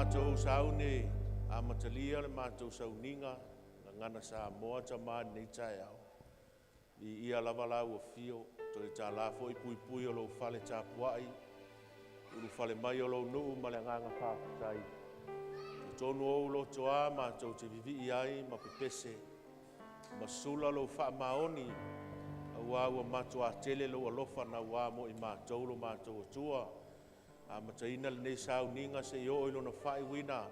mātou saune a matalia le mātou sauninga na ngana Samoa tamani nei tae au. I ia lava lau o fio, to e tā lafo i pui o lo fale tā puai, ulu fale mai o lo nuu ma le nganga whaakutai. Tonu o lo toa mātou te vivi i ai ma pepese, ma sula lo wha maoni, a ua mātou a tele lo alofa na ua mo i mātou lo mātou o tua, a mataina le nei sau ninga se i o ilo na whai wina,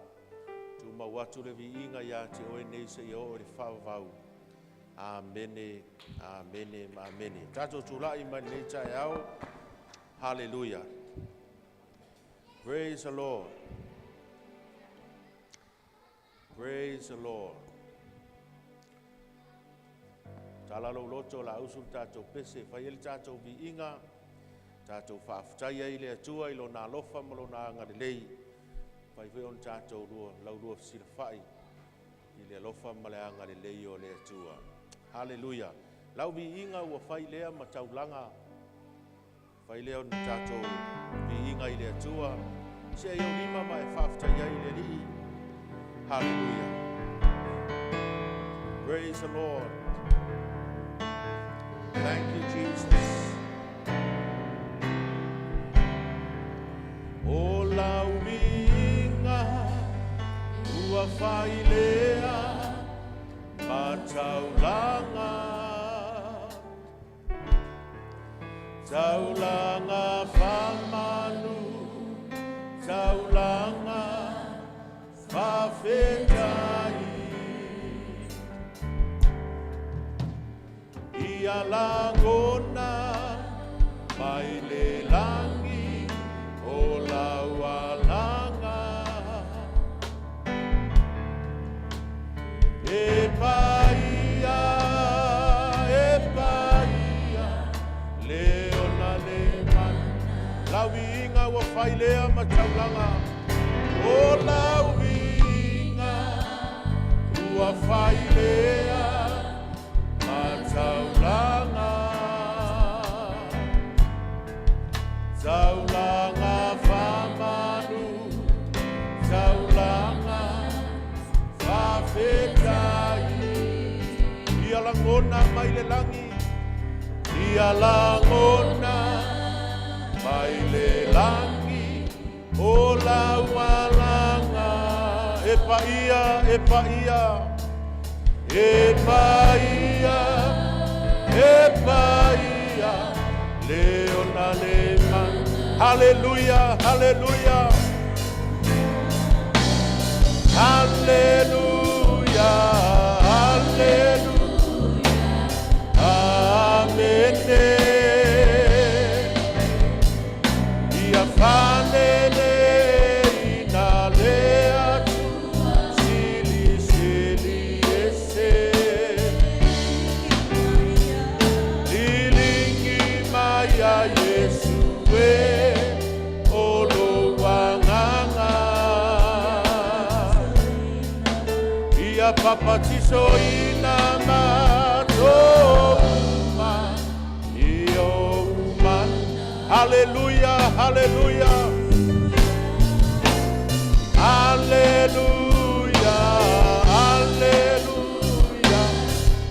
tu ma watu le vi inga ia te oe nei se i o le whaavau. Amene, amene, amene. Tato tulai mai nei tae au. Hallelujah. Praise the Lord. Praise the Lord. Talalo loto la usul tato pese, whaieli tato vi inga, tato whaafutai ai le atua ilo nā lofa malo nā ngarelei, whai veon tato rua, lau rua sila whai, i le lofa male ngarelei o le atua. Hallelujah. Lau vi inga ua whai lea ma taulanga, whai lea on tato vi inga i le atua, se iau lima ma e whaafutai ai le li. Hallelujah. Praise the Lord. Thank you, Jesus. O lau vinga, ua whailea, ma taulanga. Taulanga whamanu, taulanga whawhetai. Ia langona mai le langi o laualanga. E paia, leona le man. Lauinga wa whailea ma taulanga. O lauinga ua whailea taulanga, taulanga whamanu, taulanga whawhetai. Ia langona mai le langi, ia langona mai le langi, o laualanga. E paia, e paia, e paia, leona le man. Hallelujah, hallelujah. Hallelujah, hallelujah. Amen. Ia fanele ina lea sili sili ese. Ya Yesue olo wanganga. Ia papatiso ina matoma io man. Hallelujah, hallelujah, hallelujah, hallelujah.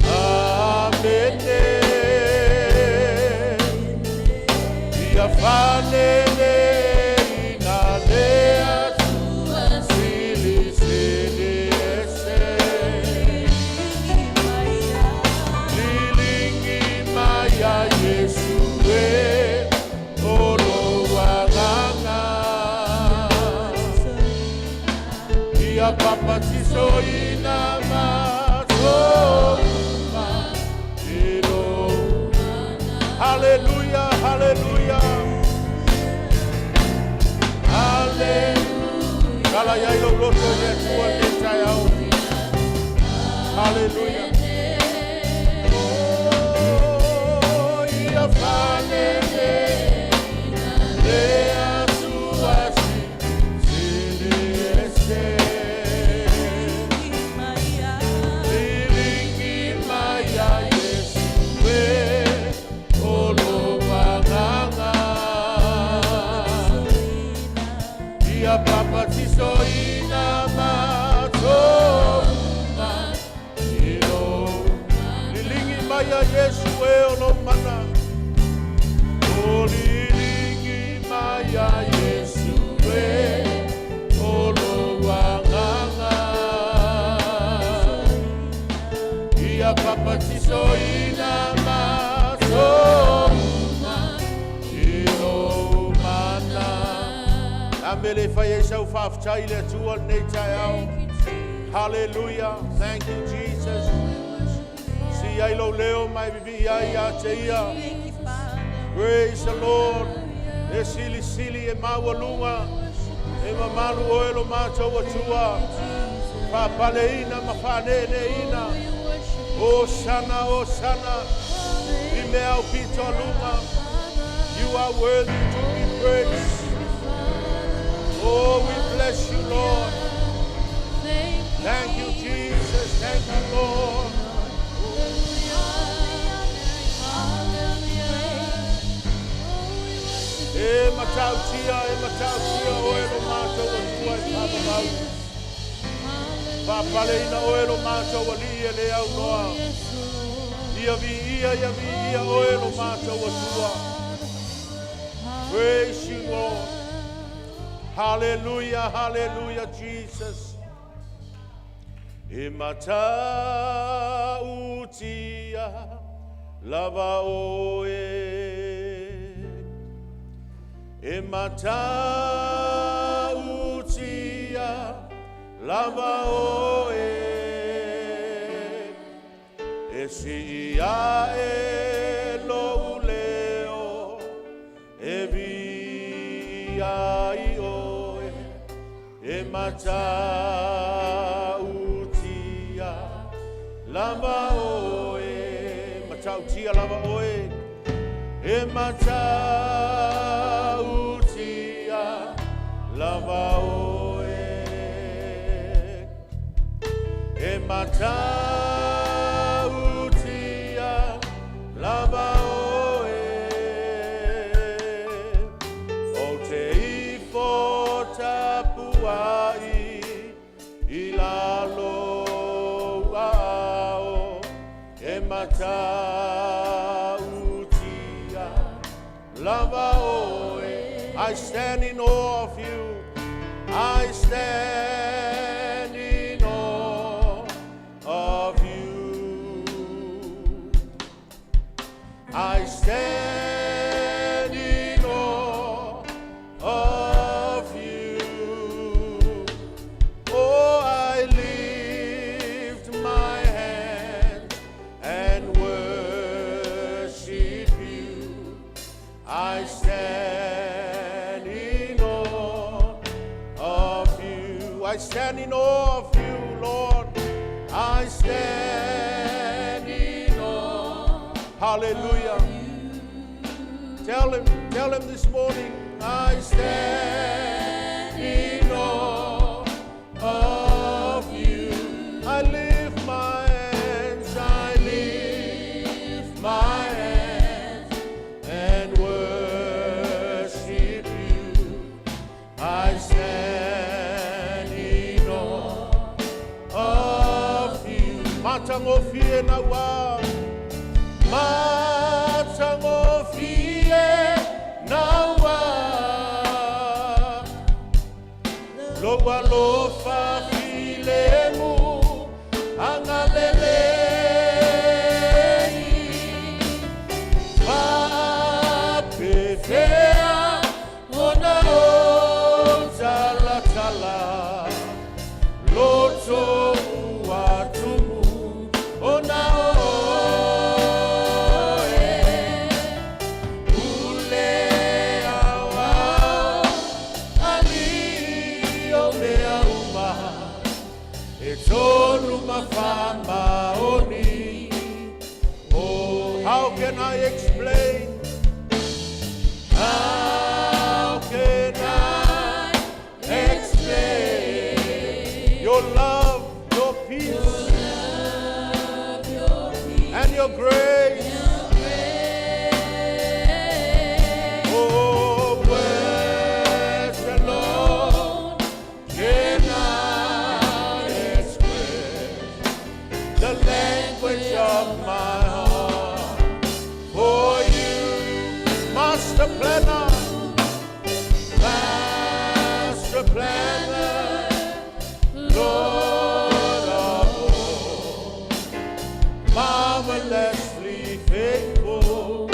Amen. Fanele ina lea tua sili sili ese. Lilingi maya Yesue olo wanganga. Ia papatiso ina matoma ilo. Hallelujah, hallelujah. Kala ya ilo loto ya tua neta yao. Hallelujah. Oh, ia fanele lea tua sili ese. Lilingi maya Yesue olo wanganga. Ia papatiso Amele fai sau whaftai le tua nei tai au. Hallelujah. Thank you, Jesus. Si ai lo leo mai vivi ai a te ia. Praise the Lord. E sili sili e mawalunga. E mamalu oelo mātou atua. Whapaleina ma whaneneina. O sana, o sana. I mea au pito alunga. You are worthy to be praised. Oh, we bless you, Lord. Thank you, Jesus. Thank you, Lord. E matautia, oelo mātou atua e whapamau. Whapaleina oelo mātou ali e le au noa. Ia vi ia oelo mātou atua. Praise you, Lord. Hallelujah, hallelujah, Jesus. E matautia lava oe. E matautia lava oe. E si ia e lo leo e via i oe. E matautia lava oe. Matautia lava oe. E matautia lava oe. E matautia lava oe. O te ifo tapuai i lalo ao. E matautia lava oe. I stand in awe of you. I stand in awe of you. I stand in awe of you. Oh, I lift my hand and worship you. I stand in awe of you. I stand in awe of you, Lord. I stand in awe. Hallelujah. Tell him this morning, I stand in awe of you. I lift my hands, I lift my hands and worship you. I stand in awe of you. Matango fie na wa. Matango fie na wa. Loa lofa filemu angalele. Wapefea ona o tala tala. Loto uatumu ona oh, how can I explain? How can I explain your love, your peace, and your grace? Oh, words alone cannot express the language of my heart for you, master planner, Lord of all, marvelously faithful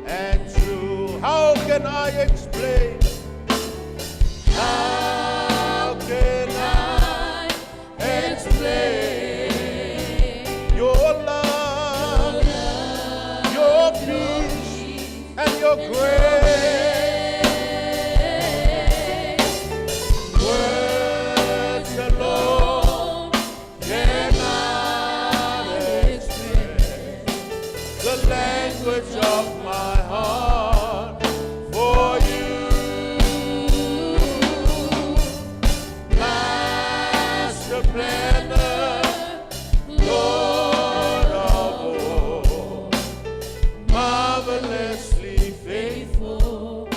and true. How can I explain? How can I explain your love, your peace, and your grace? Words alone cannot express the language of my heart for you. Master planner, Lord of all, marvelously faithful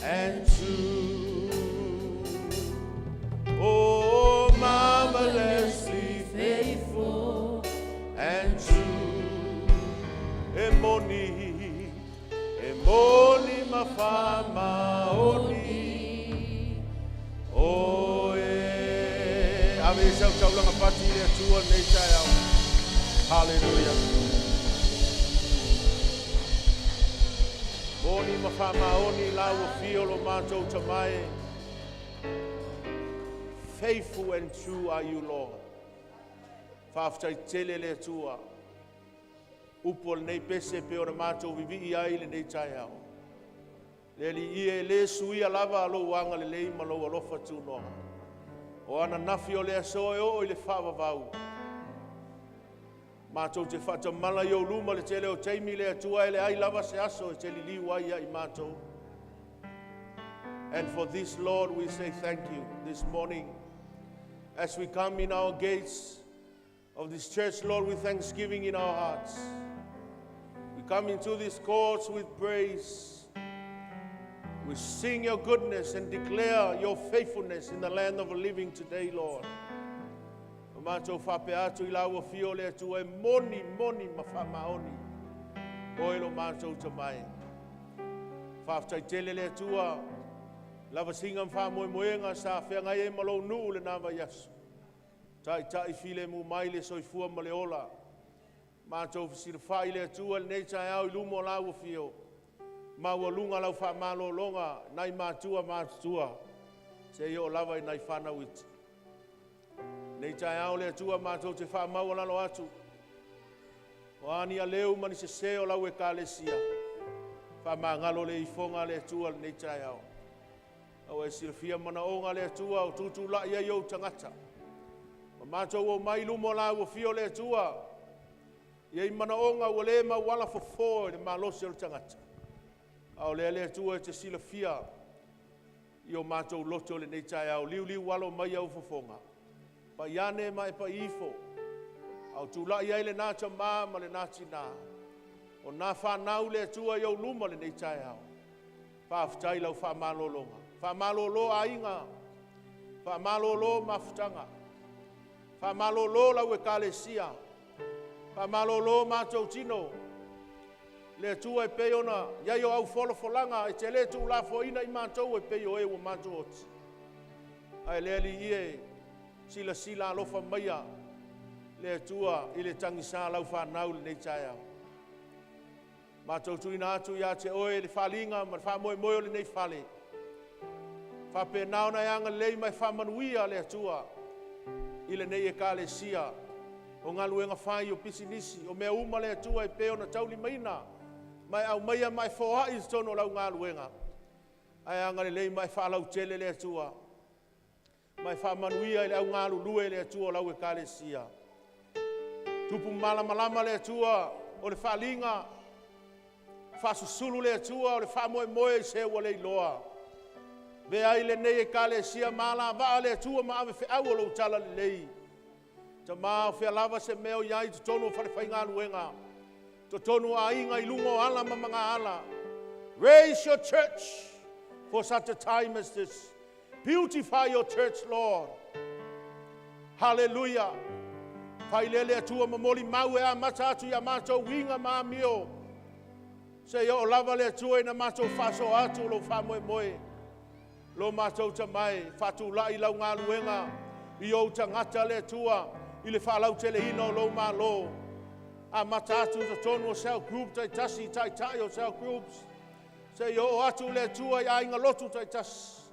and true. Oh, marvelously faithful and true. Emoni, emoni mafama oni. Oh, yeah. Ave sau sau langa pati le tua nei tai au. Hallelujah. Moni mafama oni lau fio lo matou tamai. Faithful and true are you, Lord. Whaftai tele le tua. Upol nei pese pe ora matou vivi i ai le nei tai au. Leli ie le sui alava alo wanga le lei malo alofa tu noa. O ana nafi o le asoe o le whawa vau. Matou te whata mala i o luma le tele o teimi le atua ele ai lava se aso e teli liwa ia i matou. And for this, Lord, we say thank you this morning. As we come in our gates of this church, Lord, with thanksgiving in our hearts. We come into these courts with praise. We sing your goodness and declare your faithfulness in the land of the living today, Lord. Matou whape atu I lau fio le atu e moni mawhamaoni. Oelo matou tamai. Whaftai tele le atua. Lava singa mwha moenga sa whenga e malo nuu le nawa yasu. Tai while mu mai le soifua ma le ola. Matou whisirwhai le atua le nei tai au ilumo lau fio. Maua lunga lau wha malo longa, nai mātua. Se i o lava I nai whana witi. Nei tai au le atua mātou te wha maua lalo atu. O ani a leu mani se seo lau e kālesia. Wha maa ngalo le ifonga le atua nei tai au. Au e silfia mana onga le atua o tutu la ia iau tangata. O mātou o mai lumo lau o fio le atua. Iei mana onga o le ma wala fofo le malose o tangata. Au le tua te sila fia I o mātou loto le nei tai au liu walo mai au fofonga. Pa iane mai pa ifo. Au tula I le nāta mā ma le nāti nā. O nā whanau le tua I au luma le nei tai au. Pa aftai lau whamalolonga. Whamalolo a inga. Whamalolo mafutanga. Whamalolo lau e kālesia. Whamalolo mātou tino. Le tua e peona, ia o au folanga, e te le tu la foina I mātou e peo e o mātou oti. Ai le li ie, sila alofa maia, le tua I le tangisa lau whanau le nei tai au. Mātou tuina atu ia te oe le whalinga, ma wha moe le nei whale. Whape naona ianga lei mai whamanuia le tua, I le nei e kāle sia, o ngā luenga whai o pisinisi, o mea uma le tua e peona tauli maina, mai au maia mai foa I tono lau ngā luenga. Ai anga le lei mai whalau tele le atua. Mai whamanuia le au ngā lulue le atua lau e kālesia. Tupu malama le atua o le whalinga. Whasusulu le atua o le whamoe I se ua le iloa. Ve ai le nei e kālesia mala waa le atua ma ave whiau o lo tala le lei. Ta maa whia lava se meo iai tu tono whare ngā luenga. Totonu a inga I lungo ala ma mga ala. Raise your church for such a time as this. Beautify your church, Lord. Hallelujah. Pailele atua mamoli mau e a mata atu ya mātou winga māmio. Se o lava le atua ina mātou whaso atu lo whamoe moe. Lo mātou tamai, whatu lai lau ngā luenga. I o tangata le atua, I le whalau tele hino lo mā lo. A matatu the tono cell group tai tasi tai o cell groups. Se yo atu le tua I ainga lotu tai tas.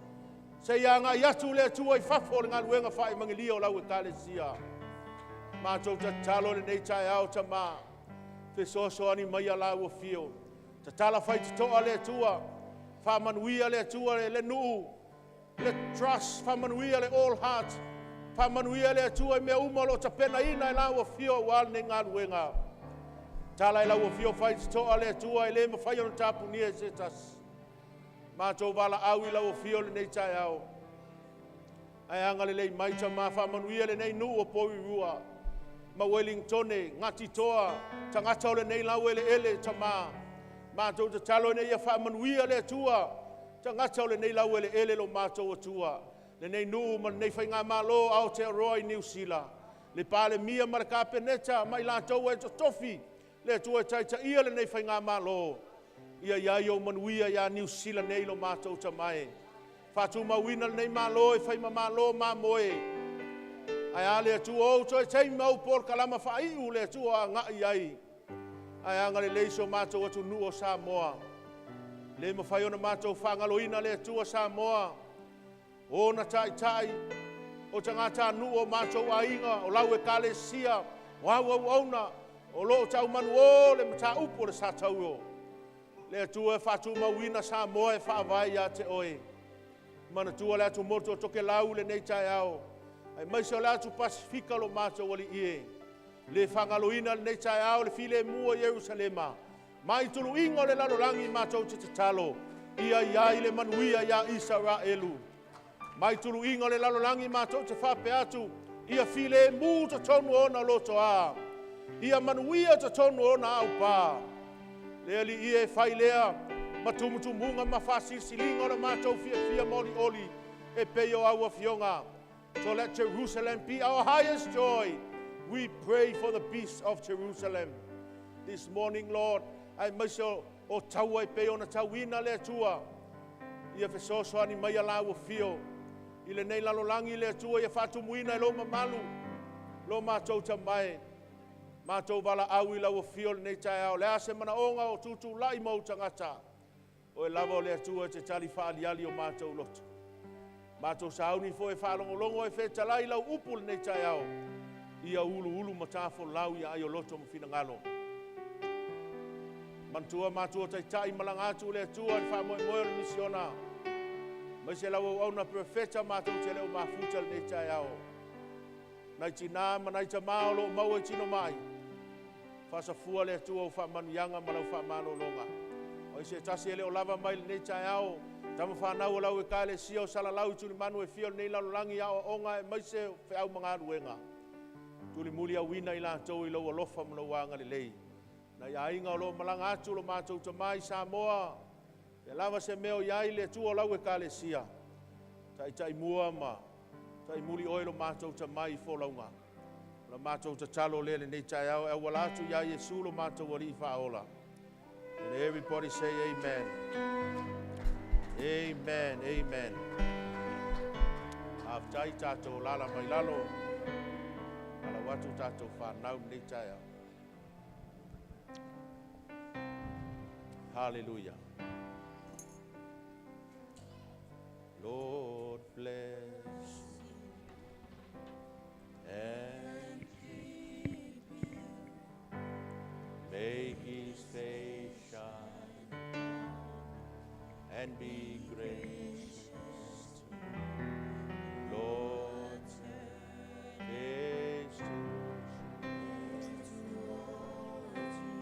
Se ia ngā iatu le tua I whafo le ngā luenga whae mangilia o lau e kālesia. Mātou ta talo le nei tai au ta mā. Te soso ani mai a lau o fio. Ta tala whai te toa le tua. Whamanuia le tua le nuu. Le trust, whamanuia le all heart. Whamanuia le tua I mea umalo ta pena ina I lau o fio wal ne ngā luenga. Tala I lau o fio whai te toa le tua I le ma whai ono tapu nia se tas. Mātou wala au I lau o fio le nei tai au. Ai anga le lei mai ta mā whamanuia le nei nuu o poi rua. Ma Wellingtone, ngati toa, tangata o le nei lau ele ta mā. Mātou te talo nei ia whamanuia le tua. Tangata o le nei lau ele lo mātou o tua. Le nei nuu ma nei whai ngā malo au te Roy New Zealand. Le pāle mia maraka peneta mai lātou e to tofi. Le tua taita ia le nei whai ngā malo. Ia iai o manuia ia New Zealand nei lo mātou ta mai. Whātu mawina le nei malo e whai ma malo ma moe. Ai ale atu o to e tei mau por kalama whai u le atu a ngai ai. Ai anga le leiso mātou atu nu o Samoa. Le ma whai ona mātou whangaloina le atu o Samoa. O na tai, o tangata nu o mātou a inga, o lau e kālesia, o au auna, o lo tau manu o le mata upo le satau o. Le atu e whatu mawina Samoa e whaavai a te oe. Mana tua le atu moto toke lau le nei tai au. Ai maisa le atu Pasifika lo mātou wali ie. Le whangaloina le nei tai au le file mua Jerusalema. Mai tulu ingo le lalolangi mātou te talo. Ia iai le manuia ia Israelu. Mai tulu ingo le lalolangi mātou te whape atu. Ia file mu te tonu ona loto a. Ia manuia te tonu ona au pā. Le ali ie whai lea. Matumutumunga mawhasisilinga le mātou fia moli oli. E peo au a fionga. So let Jerusalem be our highest joy. We pray for the peace of Jerusalem. This morning, Lord, I must o taua e peo na tauina le tua. Ia fesoso ani mai ala o fio. Ile nei lalolangi le tua ia whatumuina e lo mamalu. Lo mātou tamai. Mātou wala au I lau o fio le nei tai au. Le ase mana onga o tutu lai mau tangata. O e lava o le tua te tali whaaliali o mātou loto. Mātou sauni fo e whalongolongo e whetalai lau upu le nei tai au. Ia ulu matafo lau ia ai o loto mwhina ngalo. Mantua mātua tai malangatu le tua ni whamoe moe le misiona. Mai se lau au na profeta mātou te leo mafuta le nei tai au. Nai tina manai ta mao lo mau e tino mai. Whasafua le tua o whamanuyanga ma lau whamano longa. O se tasi ele o lava mai le nei tai au. Tama whanau o lau e kāle sia o salalau tuli manu e fio nei lalolangi au onga e mai se whiau mga ruenga. Tuli muli au wina I lātou I lau alofa mna wanga le lei. Na ia inga o lo malanga atu lo mātou tamai Samoa. E lava se meo iai le tu o lau e kāle sia. Tai mua ma. Tai muli oi lo mātou tamai I fōlaunga. La mātou ta talo le nei tai au. E walatu ia Yesu lo mātou wali whaola. And everybody say amen. Amen, amen. Aftai tātou lala mai lalo. Ala watu tātou whanau nei tai au. Hallelujah. Lord bless and keep you. Make His face shine and be gracious to you. Lord, face towards you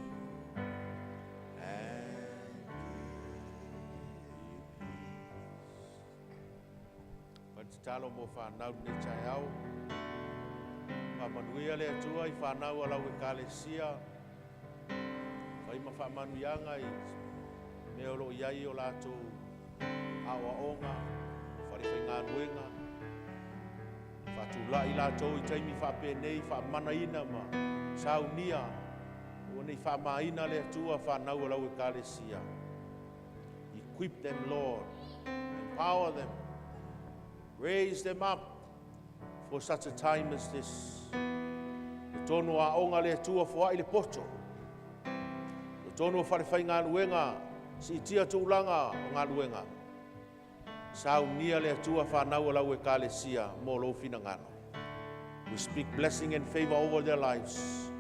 and give you peace. Talo mo whanau ne tai au. Whamanuia le atua I whanau alau e kālesia. Whai ma whamanuianga I me olo iai o lātou awa onga, whariwhai ngā ruenga. Whatula I lātou I taimi whapenei, whamanaina ma saunia. O nei whamaina le atua whanau alau e kālesia. Equip them, Lord. Empower them. Raise them up for such a time as this. Le tono a onga le tua fua I le poto. Le tono wharewhai ngā luenga, si tia tūlanga o ngā luenga. saunia le atua whanau lau e kalesia mo lo finangano. We speak blessing and favor over their lives.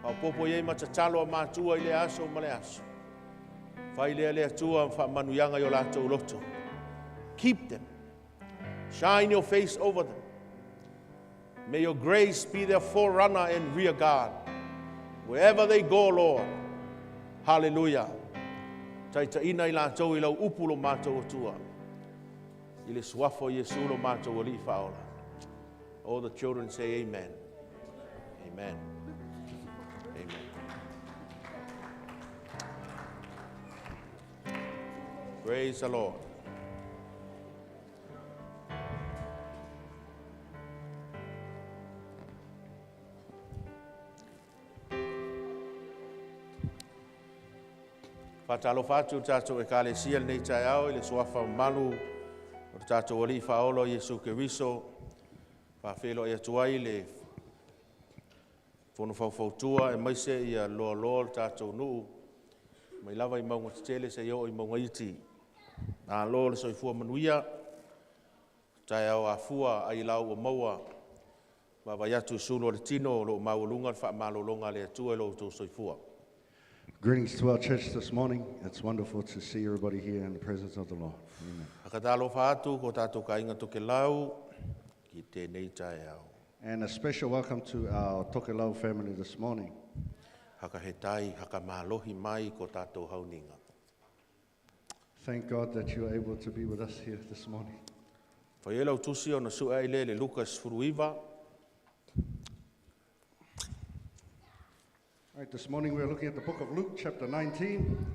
Au popo ye matatalo a mātua i le aso ma le aso. Whai le atua wha manuyanga i o lātou loto. Keep them. Shine your face over them. May your grace be their forerunner and rear guard. Wherever they go, Lord. Hallelujah. Taita ina i lātou i lau upulo mātou o tua. I le suafo Yesu lo mātou o li whaola. All the children say amen. Amen. Amen. Praise the Lord. Fatalo fatu tato e kale siel nei tai au i le suafa malu o tato o li whaolo Yesu Keriso. Whawhelo ia tuai le whono whautua e maise ia loa loa tātou nuu. Mai lava i maunga tele se io i maunga iti. Nā loa le soifua manuia. Tai au a fua ai lau o maua. Ma vai atu sulo le tino lo maulunga wha malolonga le atua lo tō soifua. Greetings to our church this morning. It's wonderful to see everybody here in the presence of the Lord. Amen. Hakatalo whaatu ko tātou ka inga toke lau. Ki tēnei tai au. And a special welcome to our Tokelau family this morning. Haka he tai, haka mahalohi mai ko tātou hauninga. Thank God that you are able to be with us here this morning. Whai elau tusi o na sua ele le Lukas Furuiva. All right, this morning we're looking at the book of Luke, chapter 19.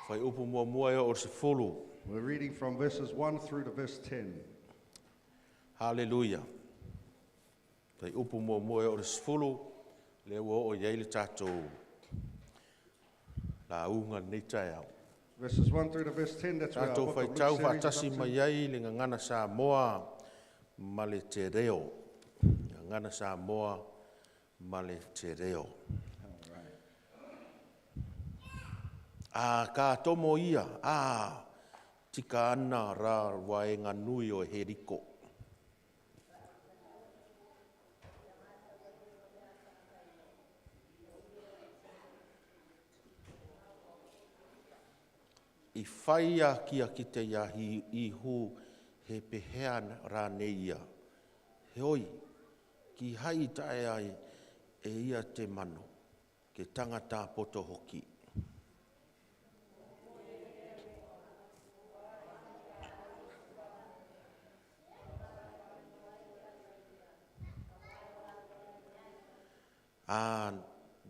Whai upu mua mua ea o se fulu. We're reading from verses 1 through to verse 10. Hallelujah. Tai upu mua mua ea o se fulu. Le ua o iei le tātou. La unga nei tai au. Verses 1 through to verse 10, that's where our Tātou book whai of tau Luke series is whaatasi up mai to. ai le ngangana Samoa ma le te reo. Ngangana Samoa ma le te reo. Ka tomo ia, tika ana rā waenga nui o he riko. I whaia kia ki te iahi I hu he pehea rā nei ia. He oi, ki hai tae ai e ia te mano, ke tangata poto hoki.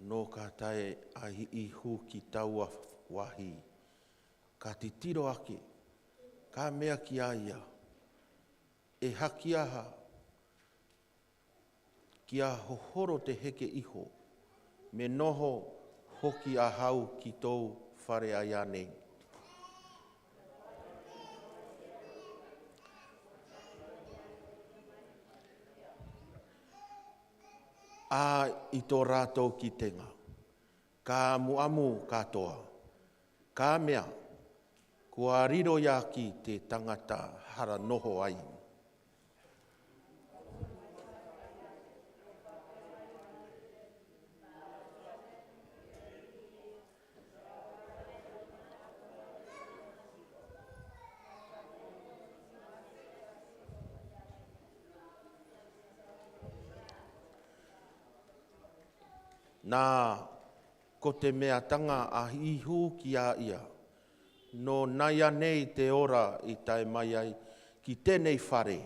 No ka tae ai I hu ki taua wahi. Ka titiro ake, ka mea ki aia, e haki aha, ki a hohoro te heke iho, me noho hoki a hau ki tōu whare ai ane. I tō rātou ki tenga, ka muamu katoa, ka mea, kua riro ia ki te tangata hara noho ai. Nā, ko te mea tanga a ihu ki a ia, no naia nei te ora I tae mai ai ki tēnei whare,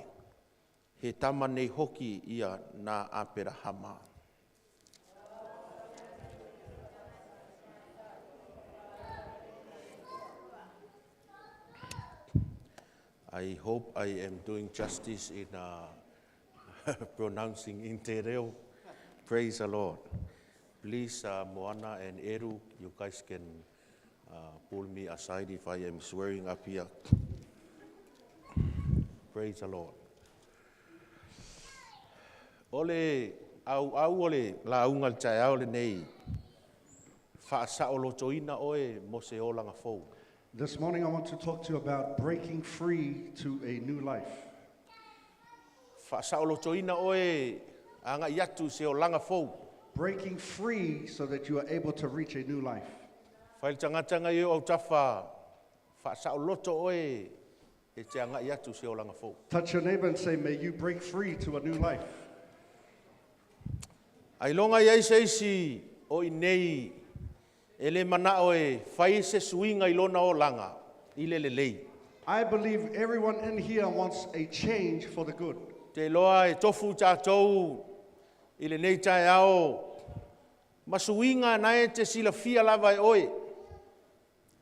he tama nei hoki ia nā apera hama. I hope I am doing justice in pronouncing in te reo. Praise the Lord. Please, Moana and Eru, you guys can pull me aside if I am swearing up here. Praise the Lord. Ole, au ole, la ungal tai au le nei. Whaasa o loto ina oe mo se o langa fou. This morning I want to talk to you about breaking free to a new life. Whasaolotoina oe anga iatu se o langa fou. Breaking free so that you are able to reach a new life. Whaile tangata ngai o tafa whasaoloto oe e te anga iatu se o langa fou. Touch your neighbor and say, may you break free to a new life. Ai longa iai seisi o inei ele mana oe whai se suinga I lona o langa I le lei. I believe everyone in here wants a change for the good. Te loa e tofu tātou I le nei tae ao. Masuinga na e te sila fia lava e oe.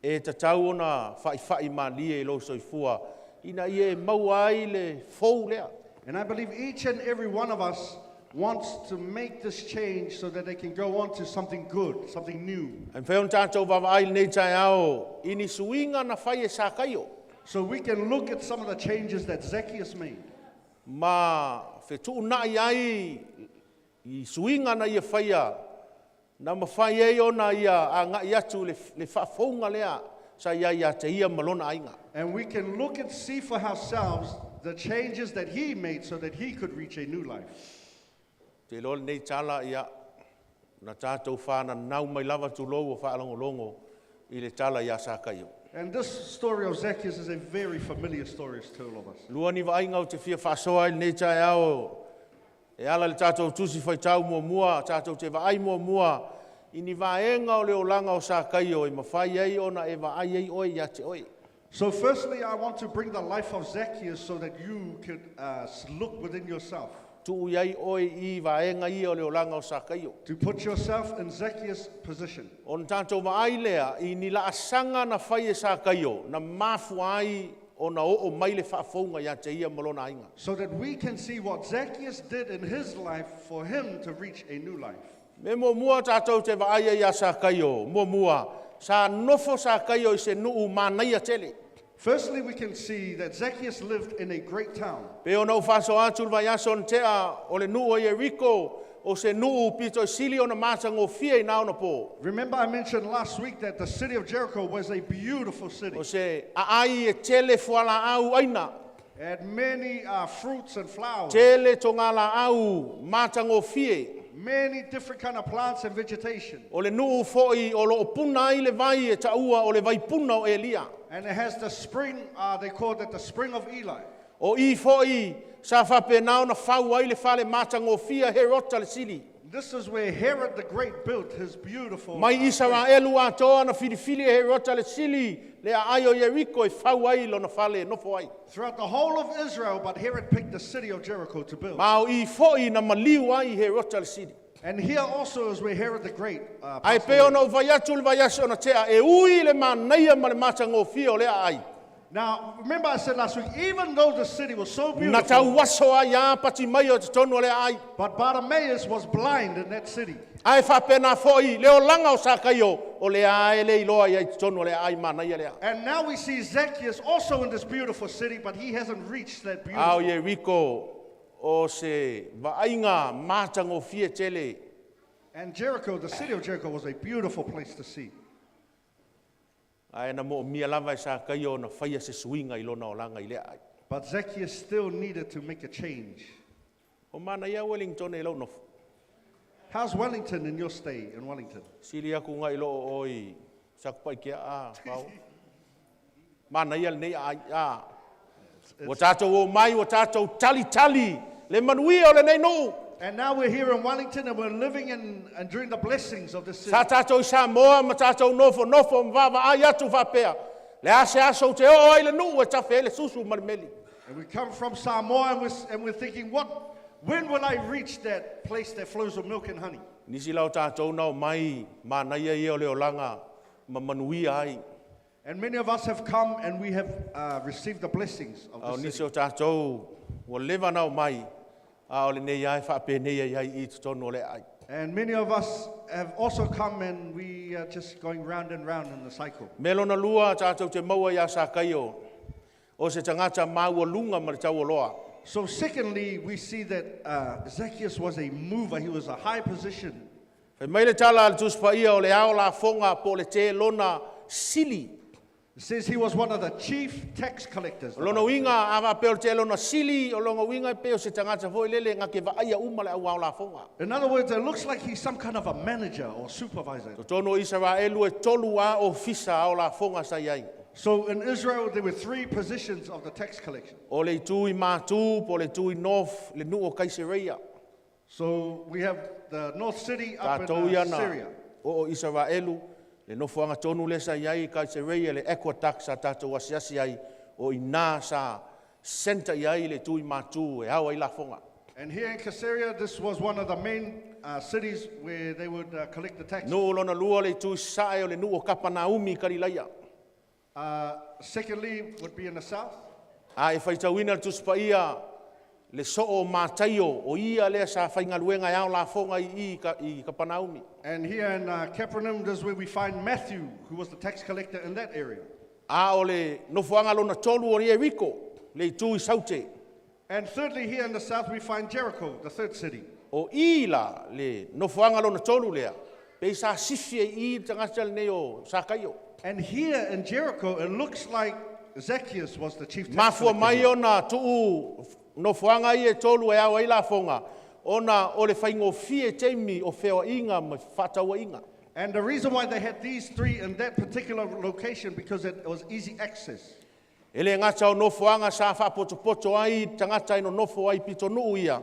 E ta tau ona whai mali e lo soifua. Ina ie maua ai le fou lea. And I believe each and every one of us wants to make this change so that they can go on to something good, something new. An wheon tātou wawa ai le nei tae ao. Ini suinga na whai e sākaio. So we can look at some of the changes that Zacchaeus made. Ma whetu nai ai I suinga na ia whaia. Na mawhai e ona ia a ngai atu le whafonga lea. Sa ia te ia malona ainga. And we can look and see for ourselves the changes that he made so that he could reach a new life. Te lol nei tala ia na tātou whāna nau mai lava tu lou o whaalongolongo I le tala ia sākaio. And this story of Zacchaeus is a very familiar story to all of us. Lua ni wainga o te whia whasoa I nei tae ao. E ala le tātou tusi whai tau mua, tātou te waai mua. I ni waenga o leo langa o sākaio I mawhai ei ona e waai ei oi ia te oi. So firstly, I want to bring the life of Zacchaeus so that you could look within yourself. Tu iai oi I waenga I o leo langa o sākaio. To put yourself in Zacchaeus' position. On tātou waai lea I ni la asanga na whai e sākaio na mafu ai o na o mai le whaafonga ia te ia malona ainga. So that we can see what Zacchaeus did in his life for him to reach a new life. Me mua tātou te waai ia sākaio, mua. Sa nofo sākaio I se nuu mānaia tele. Firstly, we can see that Zacchaeus lived in a great town. Pe o nau whaso atu vai ason tea o le nuu o Jericho o se nuu pito sili o na mātango fia I nao na po. Remember I mentioned last week that the city of Jericho was a beautiful city. O se aai e tele fuala au aina. It had many fruits and flowers. Tele tongala au mātango fie. Many different kind of plants and vegetation. O le nuu foi o lo puna I le vai e taua o le vai puna o Elia. And it has the spring, they called it the spring of Eli. O I foi sa whapenao na whau ai le whale mātango fia Herota le sili. This is where Herod the Great built his beautiful... Mai Israelu atoa na whiriwhiri Herota le sili le ai o Jericho e whau ai lo na whale nofo ai. Throughout the whole of Israel, but Herod picked the city of Jericho to build. Ma o I foi na maliu ai Herota le sili. And here also is where Herod the Great ai pe ona vai atu le vai aso na tea e ui le manaia ma le mātango fia o lea ai. Now, remember I said last week, even though the city was so Na tau beautiful, waso ai a pati mai o te tonu o lea ai. but Bartimaeus was blind in that city. Ai whapena foi leo langa o sākaio o lea e le iloa i te tonu o lea ai manaia lea. And now we see Zacchaeus also in this beautiful city, but he hasn't reached that beautiful. Au Jericho o se vainga mātango fia tele. And Jericho, the city of Jericho, was a beautiful place to see. Ai na mo mia lava sa kaio na whaia se suinga I lona o langa I lea ai. But Zacchaeus still needed to make a change. O mana ia Wellington e lau nofu. How's Wellington in your stay in Wellington? Sili aku ngai lo oi sakpai kia a pau. Mana ia nei ai a. Wa tātou o mai, wa tātou tali le manui o le nei no. And now we're here in Wellington and we're living in and during the blessings of this city. Sa tātou Samoa ma tātou nofo mvava ai atu whapea. Le ase aso te o ai le nu e tawhe le susu marimeli. And we come from Samoa and we're thinking, when will I reach that place that flows with milk and honey? Nisi lau tātou nao mai, ma naia ia o leo langa, ma manui ai. And many of us have come and we have received the blessings of Au the nisi city. o tātou, wa lewa nao mai, a o le nei ai, whape nei ai I te tonu o le ai. And many of us have also come and we are just going round and round in the cycle. Melo na lua tātou te maua ia sa kaio, o se tangata maua lunga ma le tau o loa. So secondly, we see that Zacchaeus was a mover. He was a high position. Fai mai le tala al tuspa ia o le ao la fonga po le te lona sili. It says he was one of the chief tax collectors. O lona winga ava peo te lona sili o lona winga peo se tangata foi lele nga ke vaia uma le au la fonga. In other words, it looks like he's some kind of a manager or supervisor. To tono Israelu e tolu a ofisa au la fonga sa iai. So in Israel, there were 3 positions of the tax collection. O le tui matu, po le tui north, le nu o Kaisereia. So we have the North City up Tātou in iana Syria. o Israelu, le nofuanga tonu le sa iai Kaisereia, le Equatax sa tātou asiasi ai, o ina sa senta iai le tui matu e hawa I la fonga. And here in Caesarea, this was one of the main cities where they would collect the taxes. No lona lua le tui sae o le nu o Kapanaumi Karilaia. Secondly, would be in the south. A e whaitawina tu spaia le so o mātaio o ia lea sa whaingaluenga au la fonga I Kapanaumi. And here in Capernaum, this is where we find Matthew, who was the tax collector in that area. A o le nofuanga lona tolu o Rico, le tui saute. And thirdly, here in the south, we find Jericho, the third city. O ila le nofuanga lona tolu lea, pe sa sifie I tangata le neo sa kaio. And here in Jericho, it looks like Zacchaeus was the chief tax Mafua mai collector. ona tuu nofuanga I e tolu e au I la fonga, ona o le whaingo fie teimi o wheo inga ma whataua inga. And the reason why they had these 3 in that particular location, because it was easy access. Ele ngata o nofuanga sa whapoto ai tangata ino nofo ai pito nuu ia.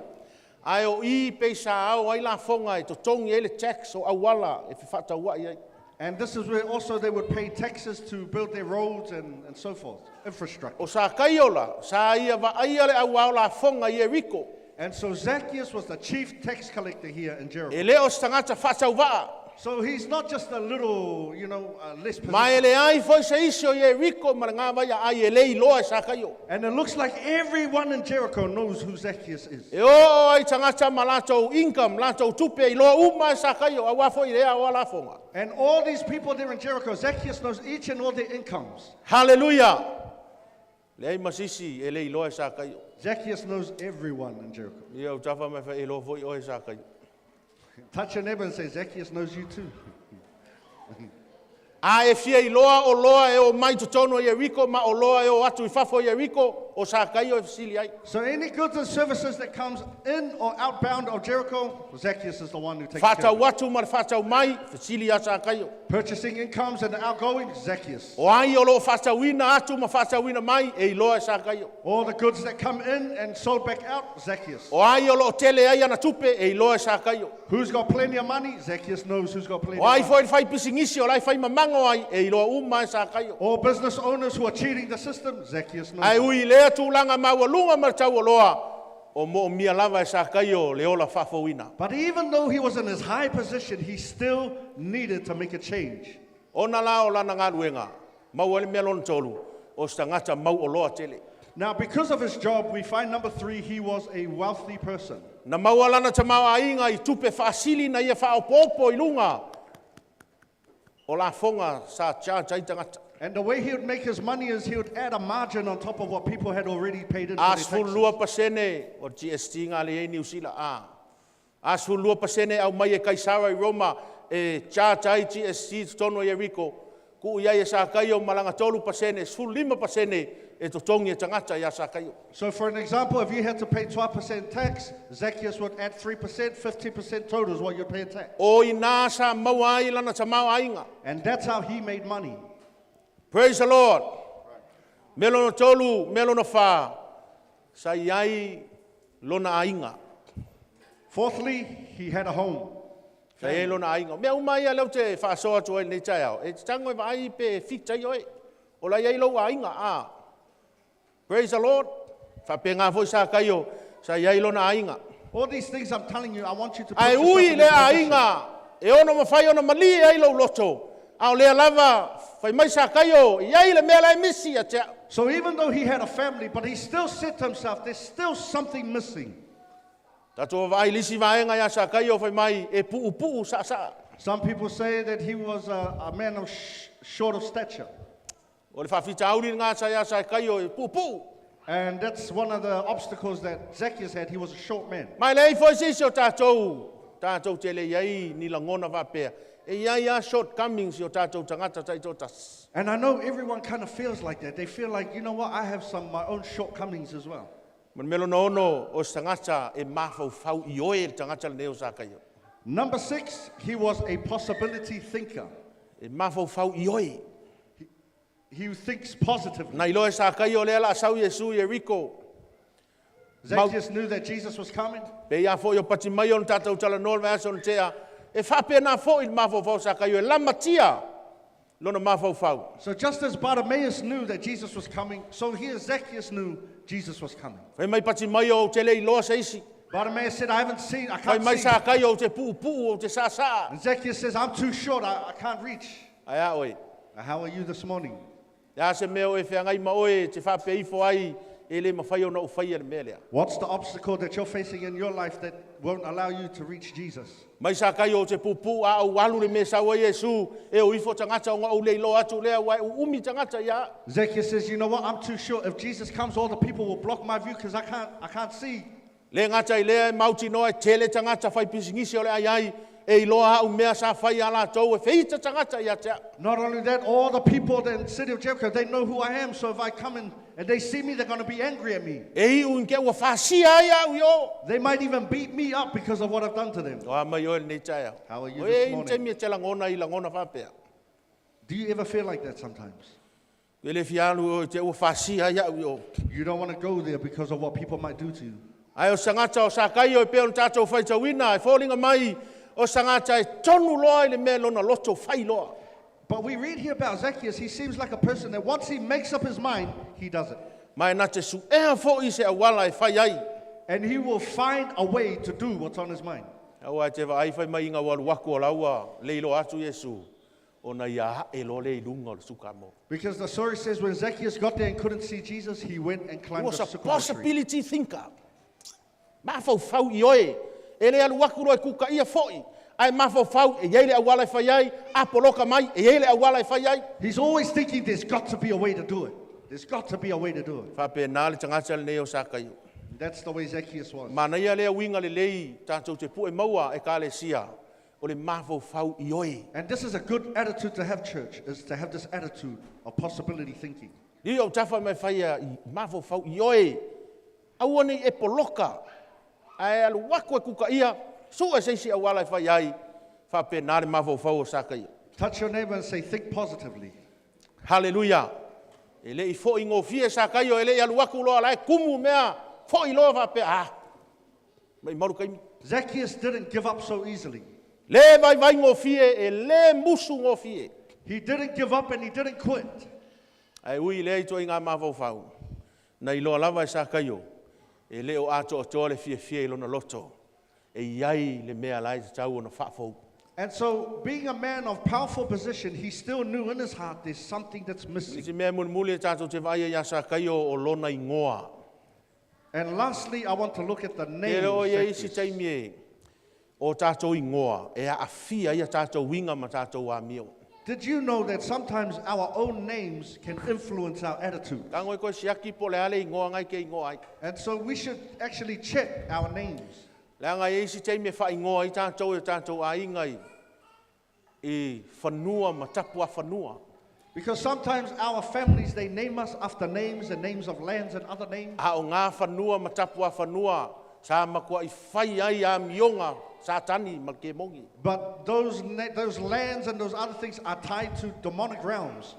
Ai o I pe sa au ai la fonga e to tongi ele tax o awala e whataua ai. And this is where also they would pay taxes to build their roads and so forth, infrastructure. O sa kaiola, sa ia va ia le au la fonga I Rico. And so Zacchaeus was the chief tax collector here in Jericho. E leo tangata whatauwaa. So he's not just a little, less Mai position. ele ai foi se iso I Rico ma ngā vai ai e lei loa sa kaio. And it looks like everyone in Jericho knows who Zacchaeus is. E o ai tangata ma latou income, latou tupe I loa uma sa kaio, awa foi rea o la fonga. And all these people there in Jericho, Zacchaeus knows each and all their incomes. Hallelujah. Le ai masisi e lei loa sa kaio. Zacchaeus knows everyone in Jericho. Ia o tafa me e lo foi o sa kaio. Touch your neighbor and say, Zacchaeus knows you too. A e fia I loa o loa e o mai tutono I Rico ma o loa e o atu I fafo I Rico o sa kaio e fisili ai. So any goods and services that comes in or outbound of Jericho, Zacchaeus is the one who takes care Fatau of it. watu ma fatau mai fisili a sa kaio. Purchasing incomes and outgoing, Zacchaeus. O ai o lo fatauina atu ma fatauina mai e loa sa kaio. All the goods that come in and sold back out, Zacchaeus. O ai o lo tele ai ana tupe e loa sa kaio. Who's got plenty of money? Zacchaeus knows who's got plenty O ai of money. foi fai pisingisi o lai fai mamango ai e loa uma sa kaio. All business owners who are cheating the system, Zacchaeus knows. Ai ui lea tūlanga maualunga martau o loa o mo mia lava e sa kaio le ola fafouina. But even though he was in his high position, he still needed to make a change. Ona la o lana ngaluenga, mau ele mea lona tolu, o stangata mau o loa tele. Now, because of his job, we find number 3, he was a wealthy person. Na mau alana ta mau ainga I tupe whaasili na ia whaopopo I lunga. O la fonga sa charge tangata. And the way he would make his money is he would add a margin on top of what people had already paid in for their Asful taxes. lua pasene o GST ngā le New Zealand a. Asful lua pasene au mai e Kaisara I Roma e charge ai GST tono I Rico. Ku ia e sa kai o malanga tolu pasene, sful 5% e to tongi e tangata ia sa kai. So for an example, if you had to pay 12% tax, Zacchaeus would add 3%, 15% total is what you'd pay in tax. O ina sa mau ai lana ta mau ainga. And that's how he made money. Praise the Lord. Melono tolu, melono fa. Sa iai lona ainga. Fourthly, he had a home. Sa iai lona ainga. Mea umai a leo te whaasoa tua nei tai au. E tango e vai pe fita i oe. O la iai lau ainga a. Praise the Lord. Whape ngā foi sa kai o. Sa iai lona ainga. All these things I'm telling you, I want you to put Ai yourself ui in le this position. ainga. E ono mawhai ono mali e ai lau loto. Au lea lava. Whai mai sa kai o. Iai le mea lai misi a te. So even though he had a family, but he still said to himself, there's still something missing. Tato vai lisi vaenga ia sa kai o whai mai e puu sa sa. Some people say that he was a man of short of stature. O le whawhita auri ngā sa ia sa kai o e puu. And that's one of the obstacles that Zacchaeus had. He was a short man. Mai lei foi sisi o tātou. Tātou te le iai ni langona whapea. E ia shortcomings o tātou tangata tai tō tas. And I know everyone kind of feels like that. They feel like, you know what, I have my own shortcomings as well. Man melo no ono o tangata e mafau I oe tangata leo sa kai. Number 6, he was a possibility thinker. E mafau I oe. He thinks positively. Na iloe sa kai o lea la sau Yesu Jericho. Zacchaeus knew that Jesus was coming. Pe ia fo yo pati mai on tātou tala nol me aso tea. E whape na fo I mafau sa kai o lamatia. Lona mafau. So just as Bartimaeus knew that Jesus was coming, so here Zacchaeus knew Jesus was coming. E mai pati mai o te lei loa seisi. Bartimaeus said, I can't see. Mai sa kai o te pu o te sa sa. And Zacchaeus says, I'm too short, I can't reach. Ai a oe. How are you this morning? Ya se meo e whiangai ma oe te whape ifo ai e le mawhai o na uwhai e melea. What's the obstacle that you're facing in your life that won't allow you to reach Jesus? Mai sa kai o te pupu a au walu le me sa wa Yesu e o ifo tangata o ngā o leilo atu lea wai u umi tangata ia. Zacchaeus says, you know what, I'm too short. If Jesus comes, all the people will block my view because I can't see. Le ngata I lea mauti noa tele tangata whai pisingisi o le ai ai e iloa au mea sa whai ala tau e whita tangata ia tea. Not only that, all the people in the city of Jericho, they know who I am. So if I come in and they see me, they're going to be angry at me. E iu nke ua whasia ia au yo. They might even beat me up because of what I've done to them. O mai o nei taia. How are you this E morning? te mea te langona I langona whapea. Do you ever feel like that sometimes? E le fialu o te ua whasia ia au yo. You don't want to go there because of what people might do to you. Ai o sangata o sa kai o pe on tātou whaitawina e whoringa mai o sangata e tonu loa I le mea lona loto whai loa. But we read here about Zacchaeus, he seems like a person that once he makes up his mind, he does it. Mai nā te su ea fo I se awala e whai ai. And he will find a way to do what's on his mind. Au ai te wa ai whai mai inga walu wako o laua leilo atu Yesu. O na ia e lo le ilunga o le sukamo. Because the story says when Zacchaeus got there and couldn't see Jesus, he went and He climbed was the a sycamore tree. possibility thinker. Mafau fau I oe. E le alu waku roi kuka ia foi. Ai mafau fau e iei le awala e whai ai. Apoloka mai e iei le awala e whai ai. He's always thinking there's got to be a way to do it. There's got to be a way to do it. Whape nā le tangata le neo sa kai. That's the way Zacchaeus was. Mana ia lea winga le lei tātou te pu e maua e ka le sia. O le mafau fau I oe. And this is a good attitude to have, church, is to have this attitude of possibility thinking. Ni o tafa mai whai a mafau fau I oe. Aua nei e poloka. Ai alu wako e kuka ia. So e seisi awala e whai ai. Whape nā le mafau fau o sa kai. Touch your neighbor and say, think positively. Hallelujah. E le I fo I ngofie sa kai o e le I alu waku loa lai kumu mea. Fo I loa whape mai maru kaimi. Zacchaeus didn't give up so easily. Le vai ngofie e le musu ngofie. He didn't give up and he didn't quit. Ai ui le I toi ngā mafau fau. Na I loa lava e sa kai o. E le o ato o toa le fie I lona loto. E iai le mea lai te tau o na whafau. And so, being a man of powerful position, he still knew in his heart there's something that's missing. Isi mea muli e tātou te vai e ia sa kai o lona I ngoa. And lastly, I want to look at the E name reo ia isi Zacchaeus. taimi e o tātou I ngoa. E a awhia ia tātou winga ma tātou a mio. Did you know that sometimes our own names can influence our attitude? Ka ngoi koe siaki po le ale I ngoa ngai ke I ngoa ai. And so we should actually check our names. Le anga e isi taimi e wha I ngoa I tātou a ingai. I whanua ma tapua whanua. Because sometimes our families, they name us after names and names of lands and other names. A o ngā whanua ma tapua whanua. Sa makua I whai ai a mionga. Sa tani ma ke mongi. But those lands and those other things are tied to demonic realms.